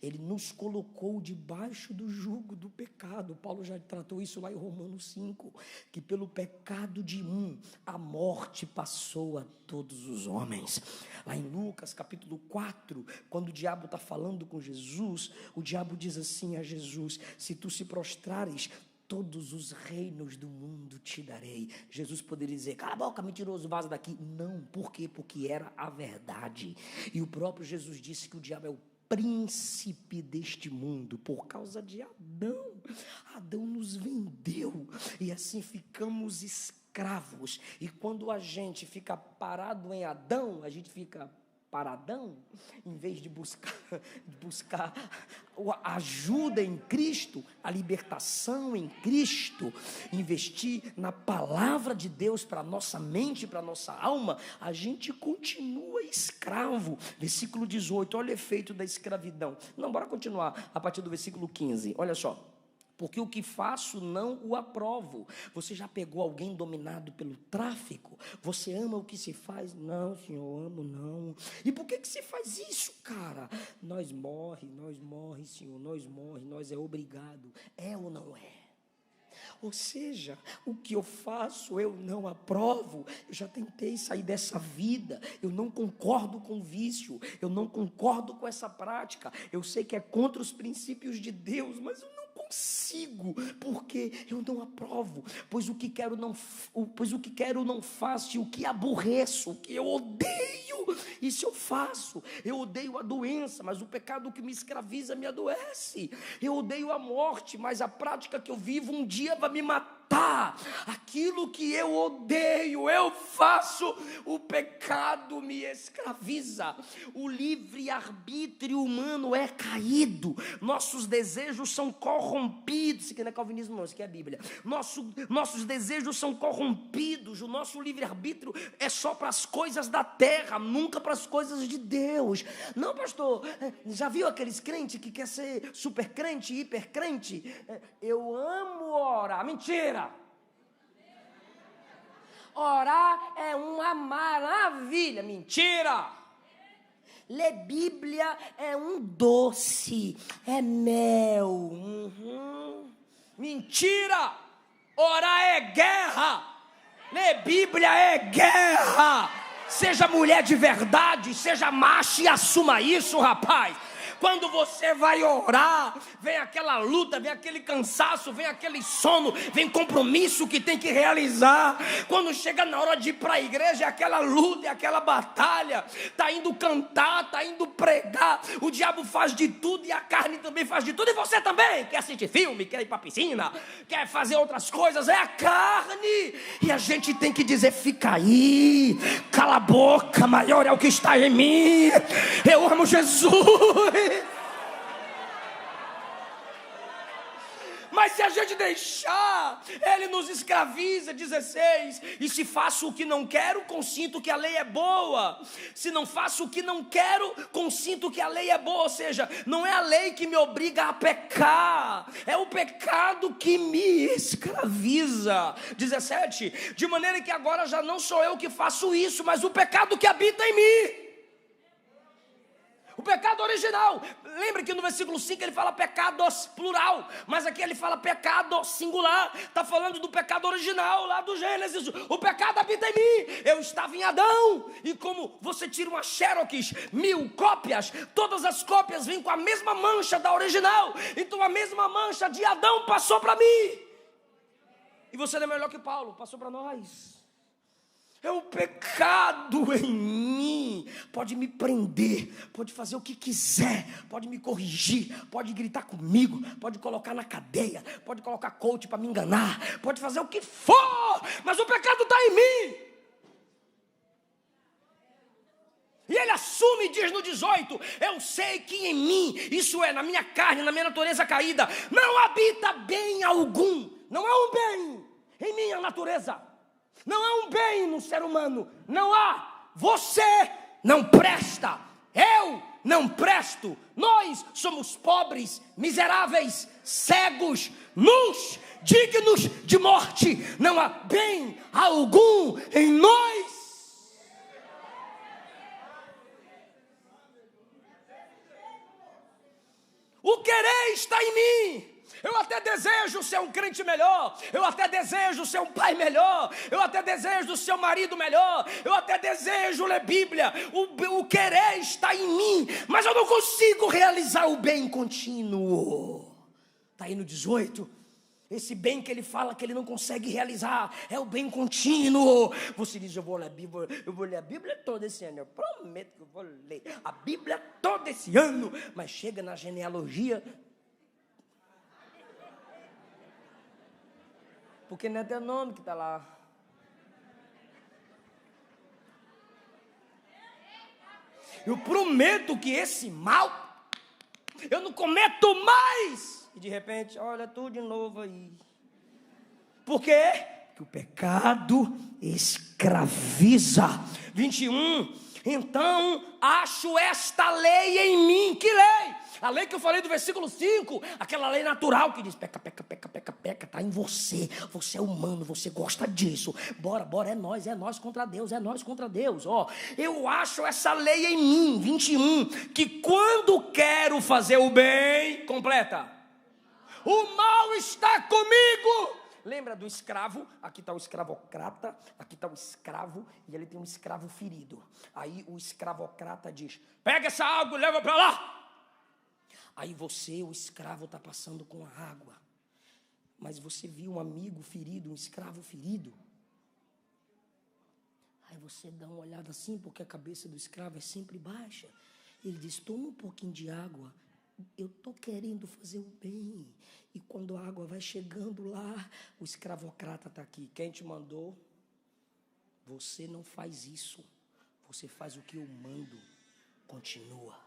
Ele nos colocou debaixo do jugo do pecado. Paulo já tratou isso lá em Romanos 5, que pelo pecado de um, a morte passou a todos os homens. Lá em Lucas capítulo 4, quando o diabo está falando com Jesus, o diabo diz assim a Jesus: se tu se prostrares, todos os reinos do mundo te darei. Jesus poderia dizer: cala a boca, mentiroso, vaza daqui. Não, por quê? Porque era a verdade. E o próprio Jesus disse que o diabo é o príncipe deste mundo, por causa de Adão. Adão nos vendeu, e assim ficamos escravos. E quando a gente fica parado em Adão, a gente fica paradão, em vez de buscar a ajuda em Cristo, a libertação em Cristo, investir na palavra de Deus para a nossa mente, para a nossa alma, a gente continua escravo. Versículo 18, olha o efeito da escravidão. Não, bora continuar a partir do versículo 15, olha só. Porque o que faço não o aprovo. Você já pegou alguém dominado pelo tráfico? Você ama o que se faz? Não, senhor, amo não. E por que se faz isso, cara? Nós morre, senhor, nós morre, nós é obrigado. É ou não é? Ou seja, o que eu faço eu não aprovo. Eu já tentei sair dessa vida, eu não concordo com o vício, eu não concordo com essa prática, eu sei que é contra os princípios de Deus, mas eu não consigo, porque eu não aprovo, pois o que quero não faço, e o que aborreço, o que eu odeio, isso eu faço. Eu odeio a doença, mas o pecado que me escraviza me adoece. Eu odeio a morte, mas a prática que eu vivo um dia vai me matar. Aquilo que eu odeio, eu faço. O pecado me escraviza. O livre-arbítrio humano é caído. Nossos desejos são corrompidos. Isso aqui não é calvinismo não, isso aqui é a Bíblia. Nossos desejos são corrompidos. O nosso livre-arbítrio é só para as coisas da terra, nunca para as coisas de Deus. Não, pastor, já viu aqueles crentes que quer ser super crente, hiper crente? Eu amo orar. Mentira! Orar é uma maravilha. Mentira! Ler Bíblia é um doce, é mel. Mentira! Orar é guerra. Ler Bíblia é guerra. Seja mulher de verdade, seja macho e assuma isso, rapaz. Quando você vai orar, vem aquela luta, vem aquele cansaço, vem aquele sono, vem compromisso que tem que realizar. Quando chega na hora de ir para a igreja, é aquela luta, é aquela batalha. Está indo cantar, está indo pregar. O diabo faz de tudo e a carne também faz de tudo. E você também quer assistir filme, quer ir para a piscina, quer fazer outras coisas. É a carne. E a gente tem que dizer: fica aí, cala a boca, maior é o que está em mim. Eu amo Jesus. Mas se a gente deixar, ele nos escraviza. 16, e se faço o que não quero, consinto que a lei é boa. Se não faço o que não quero, consinto que a lei é boa. Ou seja, não é a lei que me obriga a pecar, é o pecado que me escraviza. 17, de maneira que agora já não sou eu que faço isso, mas o pecado que habita em mim. O pecado original. Lembra que no versículo 5 ele fala pecados plural, mas aqui ele fala pecado singular. Está falando do pecado original lá do Gênesis. O pecado habita em mim. Eu estava em Adão, e como você tira uma xerox, 1000 cópias, todas as cópias vêm com a mesma mancha da original. Então a mesma mancha de Adão passou para mim. E você não é melhor que Paulo, passou para nós. É o pecado em mim. Pode me prender, pode fazer o que quiser, pode me corrigir, pode gritar comigo, pode colocar na cadeia, pode colocar coach para me enganar, pode fazer o que for, mas o pecado está em mim. E ele assume e diz no 18: eu sei que em mim, isso é, na minha carne, na minha natureza caída, não habita bem algum. Não há um bem em minha natureza. Não há um bem no ser humano. Não há. Você não presta. Eu não presto. Nós somos pobres, miseráveis, cegos, nus. dignos de morte, não há bem algum em nós. O querer está em mim. Eu até desejo ser um crente melhor, eu até desejo ser um pai melhor, eu até desejo ser um marido melhor, eu até desejo ler Bíblia. O querer está em mim, mas eu não consigo realizar o bem contínuo. Está aí no 18. Esse bem que ele fala que ele não consegue realizar é o bem contínuo. Você diz, eu vou ler a Bíblia toda esse ano. Eu prometo que eu vou ler a Bíblia toda esse ano. Mas chega na genealogia, porque não é teu nome que está lá. Eu prometo que esse mal eu não cometo mais. E de repente, olha tudo de novo aí. Por quê? Porque o pecado escraviza. 21. Então, acho esta lei em mim. Que lei? A lei que eu falei do versículo 5. Aquela lei natural que diz, peca, peca, peca, peca, peca. Está em você. Você é humano, você gosta disso. Bora, é nós contra Deus. É nós contra Deus. Ó, eu acho essa lei em mim. 21. Que quando quero fazer o bem, completa. O mal está comigo. Lembra do escravo? Aqui está o escravocrata, aqui está o escravo, e ele tem um escravo ferido. Aí o escravocrata diz, pega essa água e leva para lá. Aí você, o escravo, está passando com a água. Mas você viu um amigo ferido, um escravo ferido. Aí você dá uma olhada assim, porque a cabeça do escravo é sempre baixa. Ele diz, toma um pouquinho de água. Eu estou querendo fazer o bem. E quando a água vai chegando lá, o escravocrata está aqui. Quem te mandou? Você não faz isso. Você faz o que eu mando. Continua.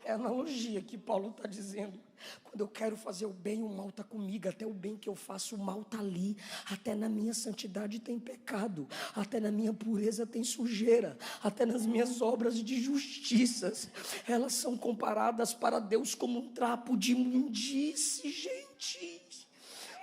É a analogia que Paulo está dizendo. Quando eu quero fazer o bem, o mal está comigo. Até o bem que eu faço, o mal está ali. Até na minha santidade tem pecado. Até na minha pureza tem sujeira. Até nas minhas obras de justiças. Elas são comparadas para Deus como um trapo de imundície, gente.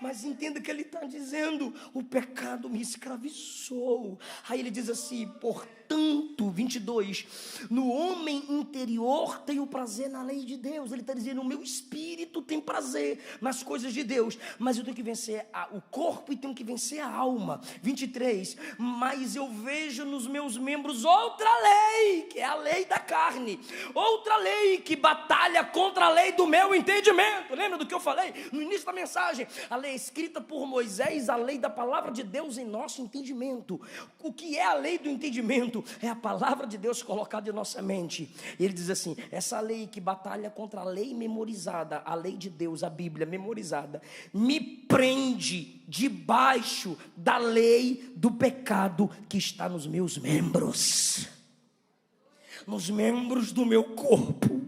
Mas entenda que ele está dizendo, o pecado me escravizou. Aí ele diz assim, portanto, 22, no homem interior tenho prazer na lei de Deus. Ele está dizendo, o meu espírito tem prazer nas coisas de Deus, mas eu tenho que vencer o corpo e tenho que vencer a alma. 23, mas eu vejo nos meus membros outra lei, que é a lei da carne. Outra lei que batalha contra a lei do meu entendimento. Lembra do que eu falei no início da mensagem? A lei escrita por Moisés, a lei da palavra de Deus em nosso entendimento. O que é a lei do entendimento? É a palavra de Deus colocada em nossa mente. E ele diz assim, essa lei que batalha contra a lei memorizada, a lei de Deus, a Bíblia memorizada, me prende debaixo da lei do pecado que está nos meus membros. Nos membros do meu corpo.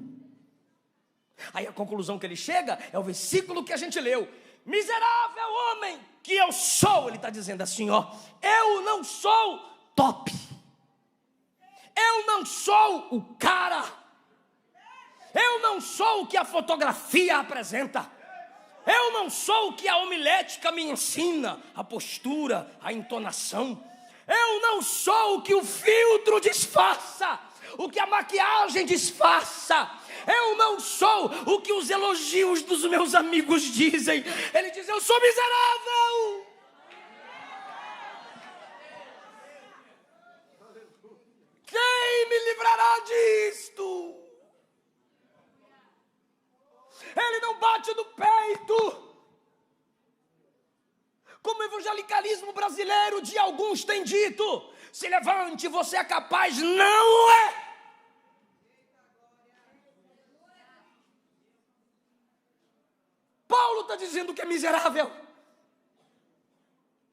Aí a conclusão que ele chega é o versículo que a gente leu. Miserável homem que eu sou, ele está dizendo assim, ó, eu não sou top, eu não sou o cara, eu não sou o que a fotografia apresenta, eu não sou o que a homilética me ensina, a postura, a entonação, eu não sou o que o filtro disfarça, o que a maquiagem disfarça. Eu não sou o que os elogios dos meus amigos dizem. Ele diz, eu sou miserável. Quem me livrará disto? Ele não bate no peito. Como o evangelicalismo brasileiro de alguns tem dito, se levante, você é capaz. Não é. Paulo está dizendo que é miserável.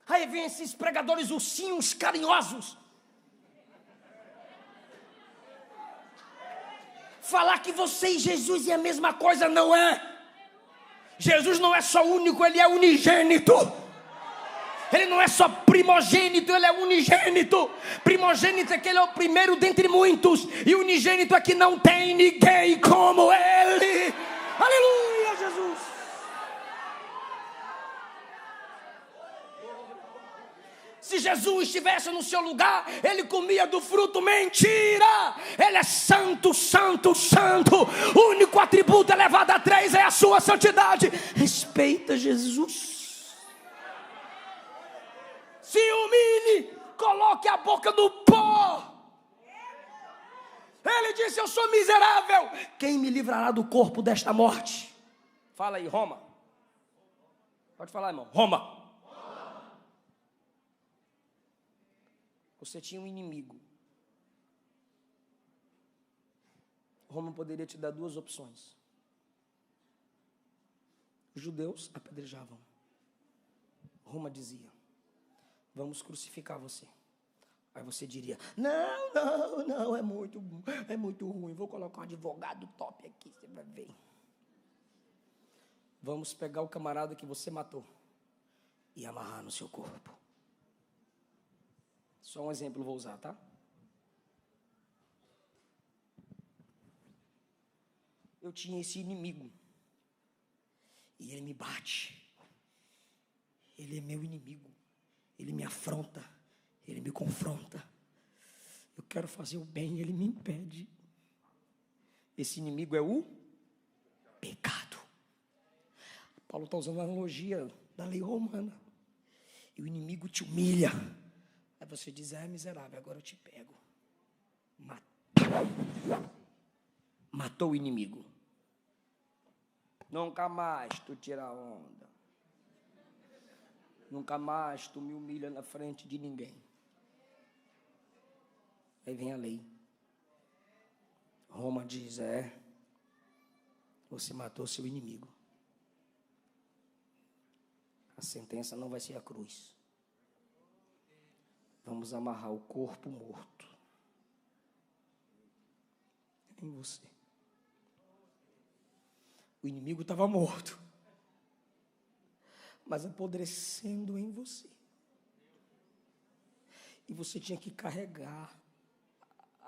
Aí vem esses pregadores ursinhos carinhosos falar que você e Jesus é a mesma coisa. Não é. Jesus não é só único, ele é unigênito. Ele não é só primogênito, ele é unigênito. Primogênito é que ele é o primeiro dentre muitos, e unigênito é que não tem ninguém como ele. Aleluia, Jesus. Se Jesus estivesse no seu lugar, ele comia do fruto. Mentira! Ele é santo, santo, santo. O único atributo elevado a 3 é a sua santidade. Respeita Jesus. Se humilhe, coloque a boca no pó. Ele disse: eu sou miserável. Quem me livrará do corpo desta morte? Fala aí, Roma. Pode falar, irmão. Roma. Você tinha um inimigo. Roma poderia te dar 2 opções. Os judeus apedrejavam. Roma dizia: vamos crucificar você. Aí você diria: não, é muito ruim. Vou colocar um advogado top aqui, você vai ver. Vamos pegar o camarada que você matou e amarrar no seu corpo. Só um exemplo vou usar, tá? Eu tinha esse inimigo. E ele me bate. Ele é meu inimigo. Ele me afronta. Ele me confronta. Eu quero fazer o bem, ele me impede. Esse inimigo é o pecado. Paulo está usando a analogia da lei romana. E o inimigo te humilha. Aí você diz: é miserável, agora eu te pego. Matou o inimigo. Nunca mais tu tira a onda. Nunca mais tu me humilha na frente de ninguém. Aí vem a lei. Roma diz: você matou seu inimigo. A sentença não vai ser a cruz. Vamos amarrar o corpo morto em você. O inimigo estava morto, mas apodrecendo em você. E você tinha que carregar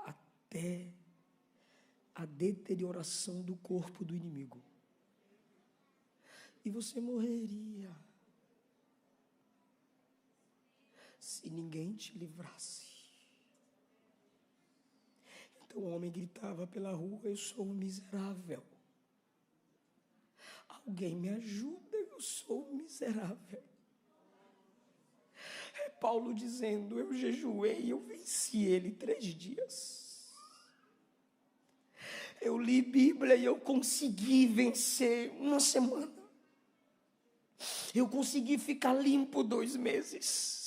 até a deterioração do corpo do inimigo. E você morreria se ninguém te livrasse. Então o homem gritava pela rua: eu sou um miserável. Alguém me ajuda, eu sou um miserável. É Paulo dizendo: eu jejuei e eu venci ele 3 dias. Eu li Bíblia e eu consegui vencer 1 semana. Eu consegui ficar limpo 2 meses.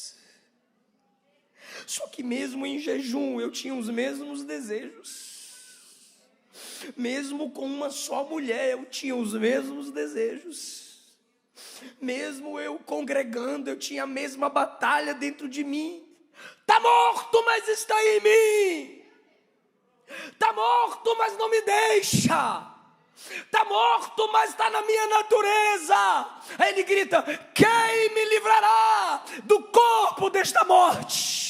Só que mesmo em jejum eu tinha os mesmos desejos. Mesmo com uma só mulher eu tinha os mesmos desejos. Mesmo eu congregando eu tinha a mesma batalha dentro de mim. Está morto, mas está em mim. Está morto, mas não me deixa. Está morto, mas está na minha natureza. Aí ele grita: quem me livrará do corpo desta morte?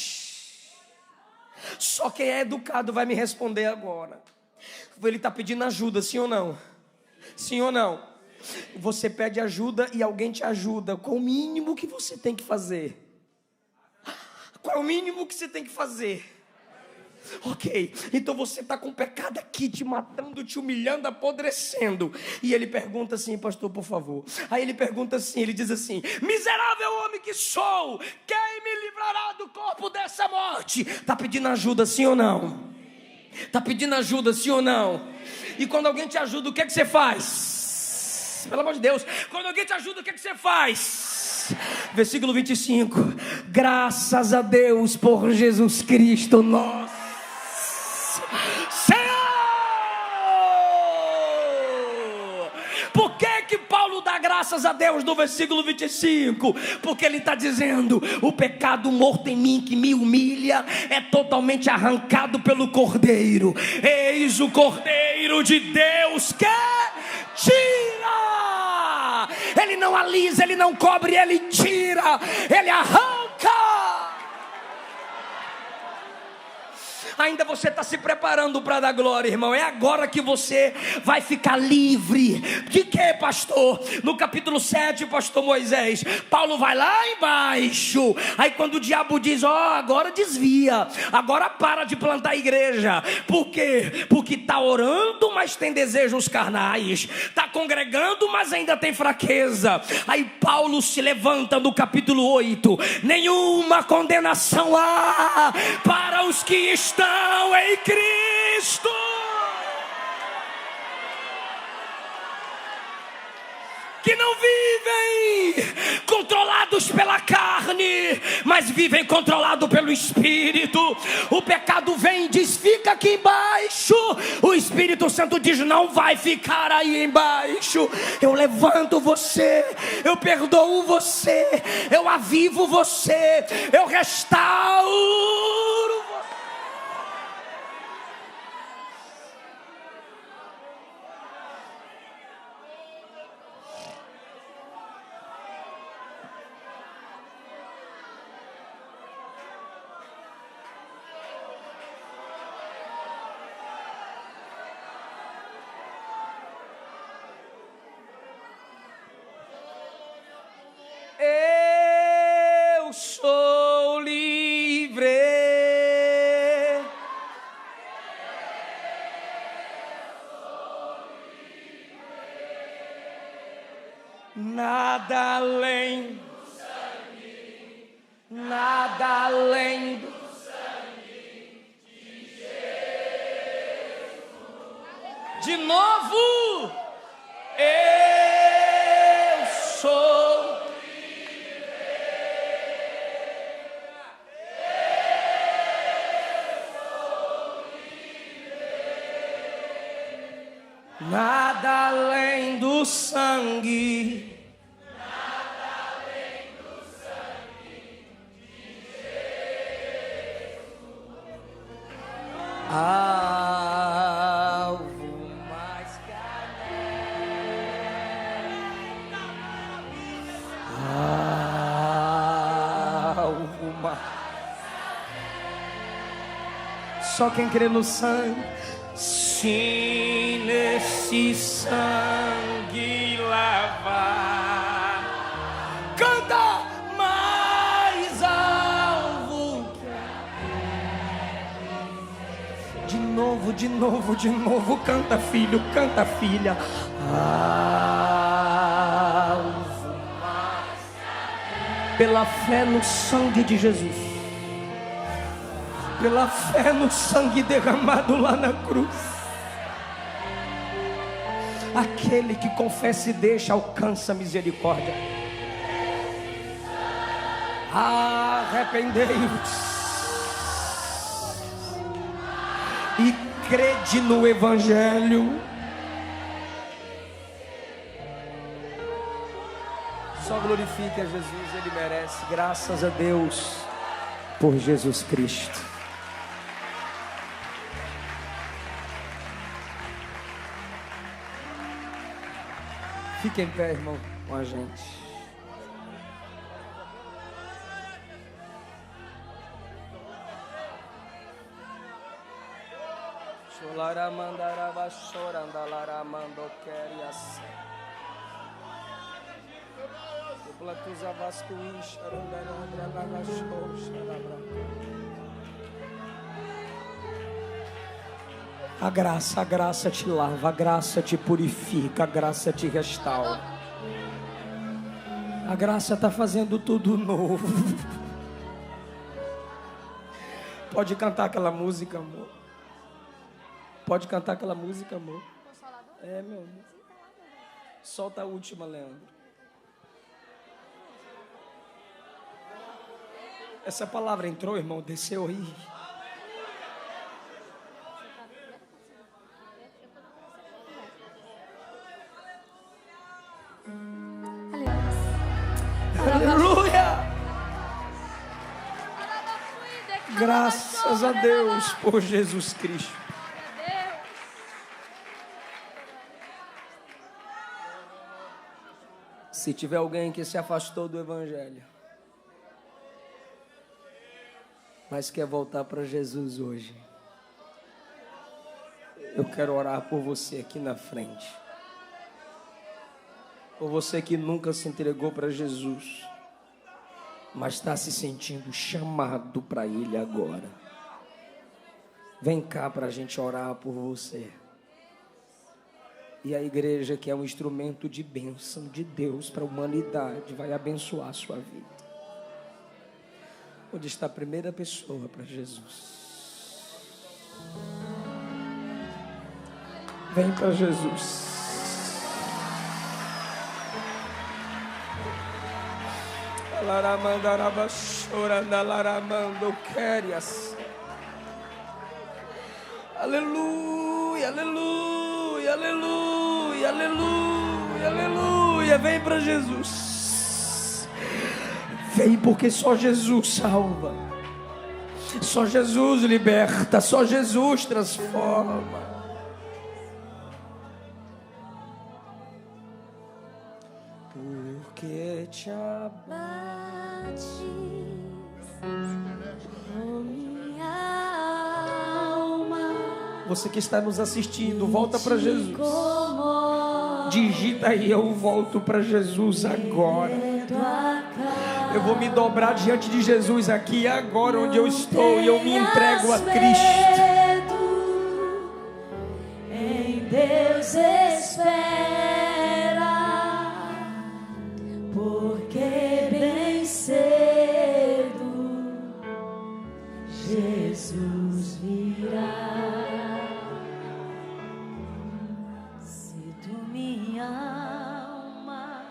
Só quem é educado vai me responder agora. Ele está pedindo ajuda, sim ou não? Sim ou não? Você pede ajuda e alguém te ajuda. Qual o mínimo que você tem que fazer? Qual é o mínimo que você tem que fazer? Ok, então você está com o pecado aqui, te matando, te humilhando, apodrecendo. E ele pergunta assim: pastor, por favor. Aí ele pergunta assim, ele diz assim: miserável homem que sou, quem me livrará do corpo dessa morte? Está pedindo ajuda, sim ou não? Está pedindo ajuda, sim ou não? E quando alguém te ajuda, o que é que você faz? Pelo amor de Deus, quando alguém te ajuda, o que é que você faz? Versículo 25: graças a Deus por Jesus Cristo nosso Senhor. Por que Paulo dá graças a Deus no versículo 25? Porque ele está dizendo: o pecado morto em mim que me humilha é totalmente arrancado pelo Cordeiro. Eis o Cordeiro de Deus que tira. Ele não alisa, ele não cobre, ele tira, ele arranca. Ainda você está se preparando para dar glória, irmão. É agora que você vai ficar livre. De que, pastor? No capítulo 7, pastor Moisés, Paulo vai lá embaixo. Aí quando o diabo diz, agora desvia, agora para de plantar a igreja. Por quê? Porque está orando, mas tem desejos carnais. Está congregando, mas ainda tem fraqueza. Aí Paulo se levanta no capítulo 8. Nenhuma condenação há para os que estão em Cristo. Que não vivem controlados pela carne, mas vivem controlados pelo Espírito. O pecado vem e diz, fica aqui embaixo. O Espírito Santo diz, não vai ficar aí embaixo. Eu levanto você, eu perdoo você, eu avivo você, eu restauro você. Eu sou livre. Nada além do sangue, nada além do sangue de Jesus. De novo, eu sou. Nada além do sangue, nada além do sangue de Jesus. Alvo mais que alvo mais. Só quem crê no sangue. Sim, nesse sangue lavar, canta mais alvo. De novo, de novo, de novo, canta filho, canta filha. Alvo mais, pela fé no sangue de Jesus, pela fé no sangue derramado lá na cruz. Aquele que confessa e deixa alcança misericórdia. Arrependei-vos e crede no Evangelho. Só glorifique a Jesus, Ele merece. Graças a Deus por Jesus Cristo. Fique em pé, irmão, com a gente. A graça te lava, a graça te purifica, a graça te restaura. A graça está fazendo tudo novo. Pode cantar aquela música, amor. Pode cantar aquela música, amor. É, meu amor. Solta a última, Leandro. Essa palavra entrou, irmão, desceu aí. Aleluia! Graças a Deus por Jesus Cristo. Se tiver alguém que se afastou do Evangelho, mas quer voltar para Jesus hoje, Eu quero orar por você aqui na frente. Por você que nunca se entregou para Jesus, mas está se sentindo chamado para Ele agora. Vem cá para a gente orar por você. E a igreja, que é um instrumento de bênção de Deus para a humanidade, vai abençoar a sua vida. Onde está a primeira pessoa para Jesus? Vem para Jesus. Aleluia, aleluia, aleluia, aleluia, aleluia. Vem para Jesus. Vem, porque só Jesus salva. Só Jesus liberta. Só Jesus transforma. Porque te abates, oh minha alma. Você que está nos assistindo, volta para Jesus. Digita aí: eu volto para Jesus agora. Eu vou me dobrar diante de Jesus aqui agora onde eu estou, e eu me entrego a Cristo. Em Deus espera, porque bem cedo Jesus virá. Se tu, minha alma,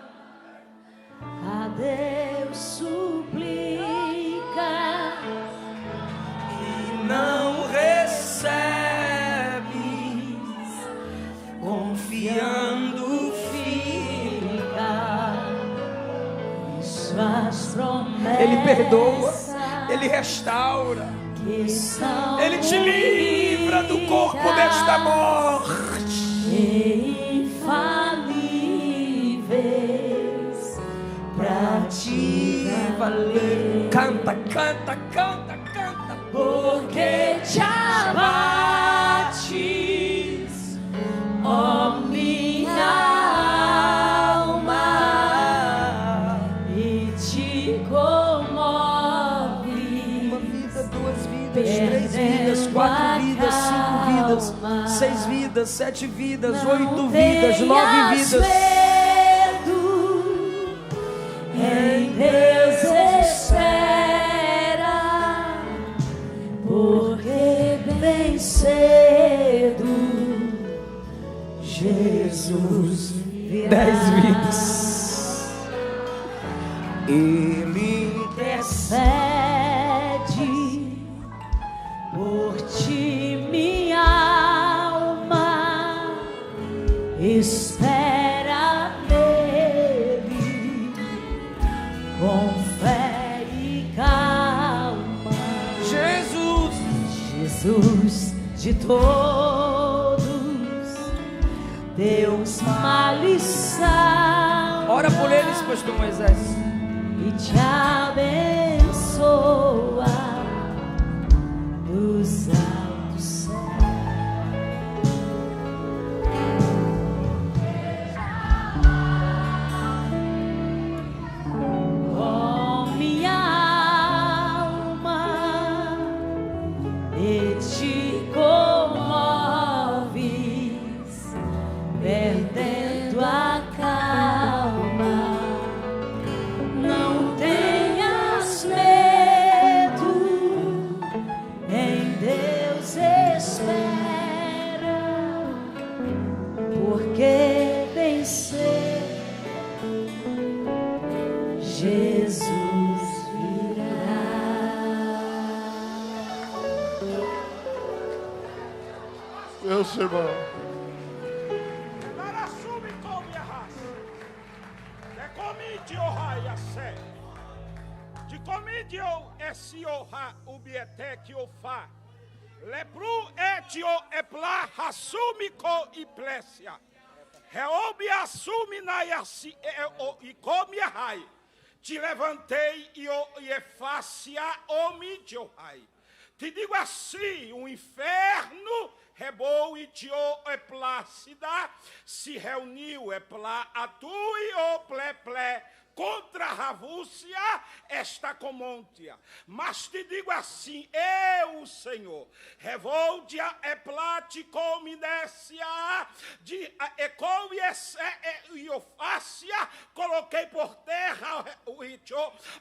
a Deus suplica E não recebes, confiando fica, suas promessas Ele perdoa, Ele restaura, que são Ele te livra do corpo desta morte. Infalíveis pra te valer. Canta, canta, canta, canta. Porque te abates, ó minha alma, e te comove. Uma vida, duas vidas, três vidas, quatro vidas, cinco vidas, 6 vidas, 7 vidas, 8 vidas, 9 vidas. Medo, em Deus espera, porque bem cedo Jesus virá. 10 vidas. Ele intercede por ti, minha alma, espera nele com fé e calma. Jesus de todos, Deus uma lição. Ora por eles, pastor Moisés. E te abençoa dos altos céus. Oh, minha alma, e te comoves, perdendo a calma. Não tenhas medo, em Deus espera, porque bem cedo Jesus virá. Meus irmãos, Lebru etio epla hasumiko iplesia. Reobi assumi na yasi e come hai. Te levantei e efácia omidiohai. Te digo assim, o inferno reboitio e plácida, se reuniu e plá atui o ple contra a Rússia esta comôntia. Mas te digo assim, eu, Senhor, revoltia e platicominécia, de ecoiofácia, coloquei por terra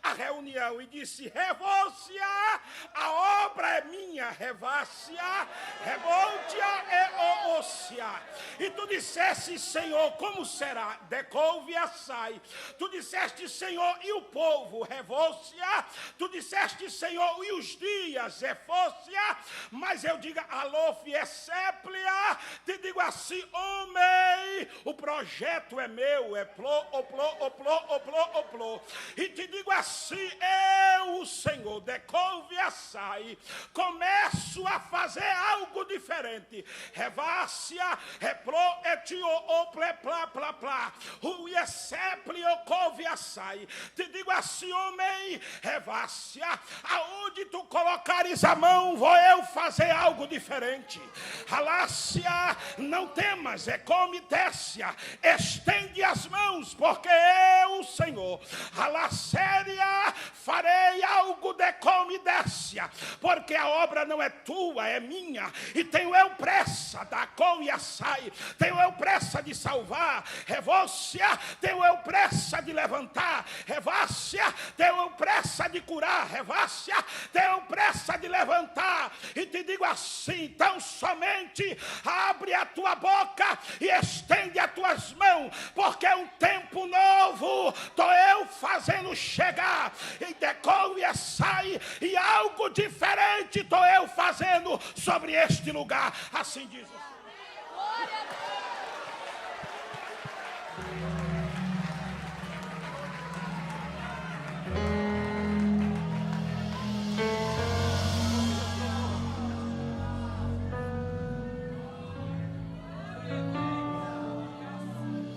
a reunião e disse, revócia, a obra é minha, revácia, revoltia e ócia. E tu disseste, Senhor, como será? Decouve-a sai. Tu disseste, Senhor, e o povo, revócia. Tu disseste, Senhor, e os dias, efócia. Mas eu digo, alof é séplia. Te digo assim, homem, o projeto é meu, é plô. E te digo assim, eu, o Senhor, decouve-a sai. Começo a fazer algo diferente. Revácia, replô, etio, ople, plá. Ruia, séplio, couve, sai. Te digo assim, homem, revácia, aonde tu colocares a mão, vou eu fazer algo diferente. Alácia, não temas, é comitécia, estende as mãos, porque eu, Senhor, aláceria, farei algo de comidécia, porque a obra não é tua, é minha, e tenho eu pressa da coia sai, tenho eu pressa de salvar, revócia, tenho eu pressa de levantar, revácia, tenho pressa de curar, revácia, tenho pressa de levantar, e te digo assim, tão somente abre a tua boca e estende as tuas mãos, porque é um tempo novo, estou eu fazendo chegar, e decolhe e sai, e algo diferente estou eu fazendo sobre este lugar, assim diz o Senhor.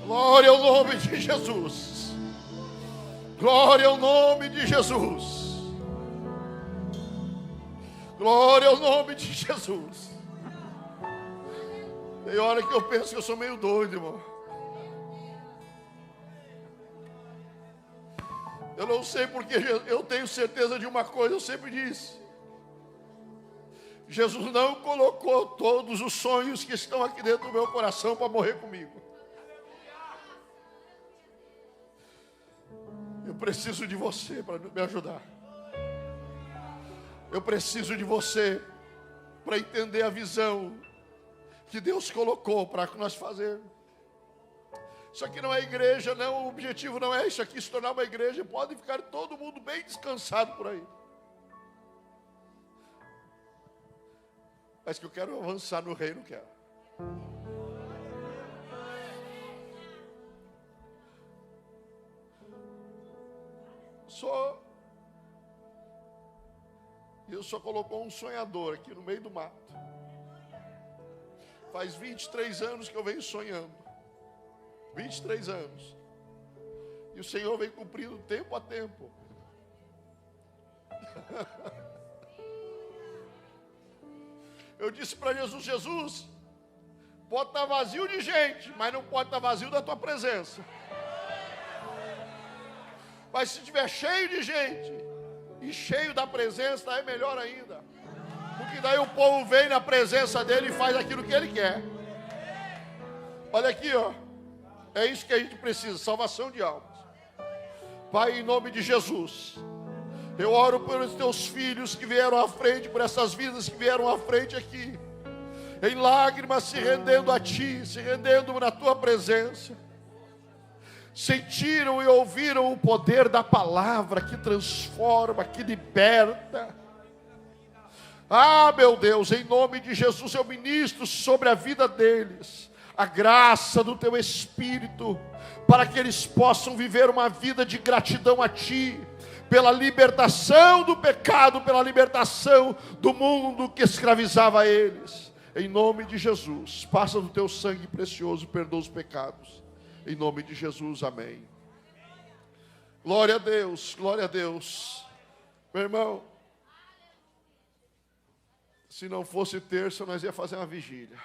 Glória ao nome de Jesus. Glória ao nome de Jesus. Glória ao nome de Jesus. Tem hora que eu penso que eu sou meio doido, irmão. Eu não sei porque eu tenho certeza de uma coisa, eu sempre disse. Jesus não colocou todos os sonhos que estão aqui dentro do meu coração para morrer comigo. Eu preciso de você para me ajudar. Eu preciso de você para entender a visão que Deus colocou para nós fazermos. Isso aqui não é igreja, não. O objetivo não é isso aqui se tornar uma igreja. Pode ficar todo mundo bem descansado por aí. Mas que eu quero avançar no reino, quero. Deus só colocou um sonhador aqui no meio do mato. Faz 23 anos que eu venho sonhando. 23 anos. E o Senhor vem cumprindo tempo a tempo. Eu disse para Jesus, Jesus, pode estar vazio de gente, mas não pode estar vazio da tua presença. Mas se estiver cheio de gente e cheio da presença, é melhor ainda. Porque daí o povo vem na presença dele e faz aquilo que ele quer. Olha aqui, ó. É isso que a gente precisa, salvação de almas. Pai, em nome de Jesus, eu oro pelos teus filhos que vieram à frente, por essas vidas que vieram à frente aqui, em lágrimas, se rendendo a Ti, se rendendo na Tua presença. Sentiram e ouviram o poder da palavra que transforma, que liberta. Ah, meu Deus, em nome de Jesus eu ministro sobre a vida deles a graça do Teu Espírito, para que eles possam viver uma vida de gratidão a Ti, pela libertação do pecado, pela libertação do mundo que escravizava eles. Em nome de Jesus, passa do Teu sangue precioso, perdoa os pecados. Em nome de Jesus, amém. Glória a Deus, glória a Deus. Meu irmão, Se não fosse terça, nós ia fazer uma vigília.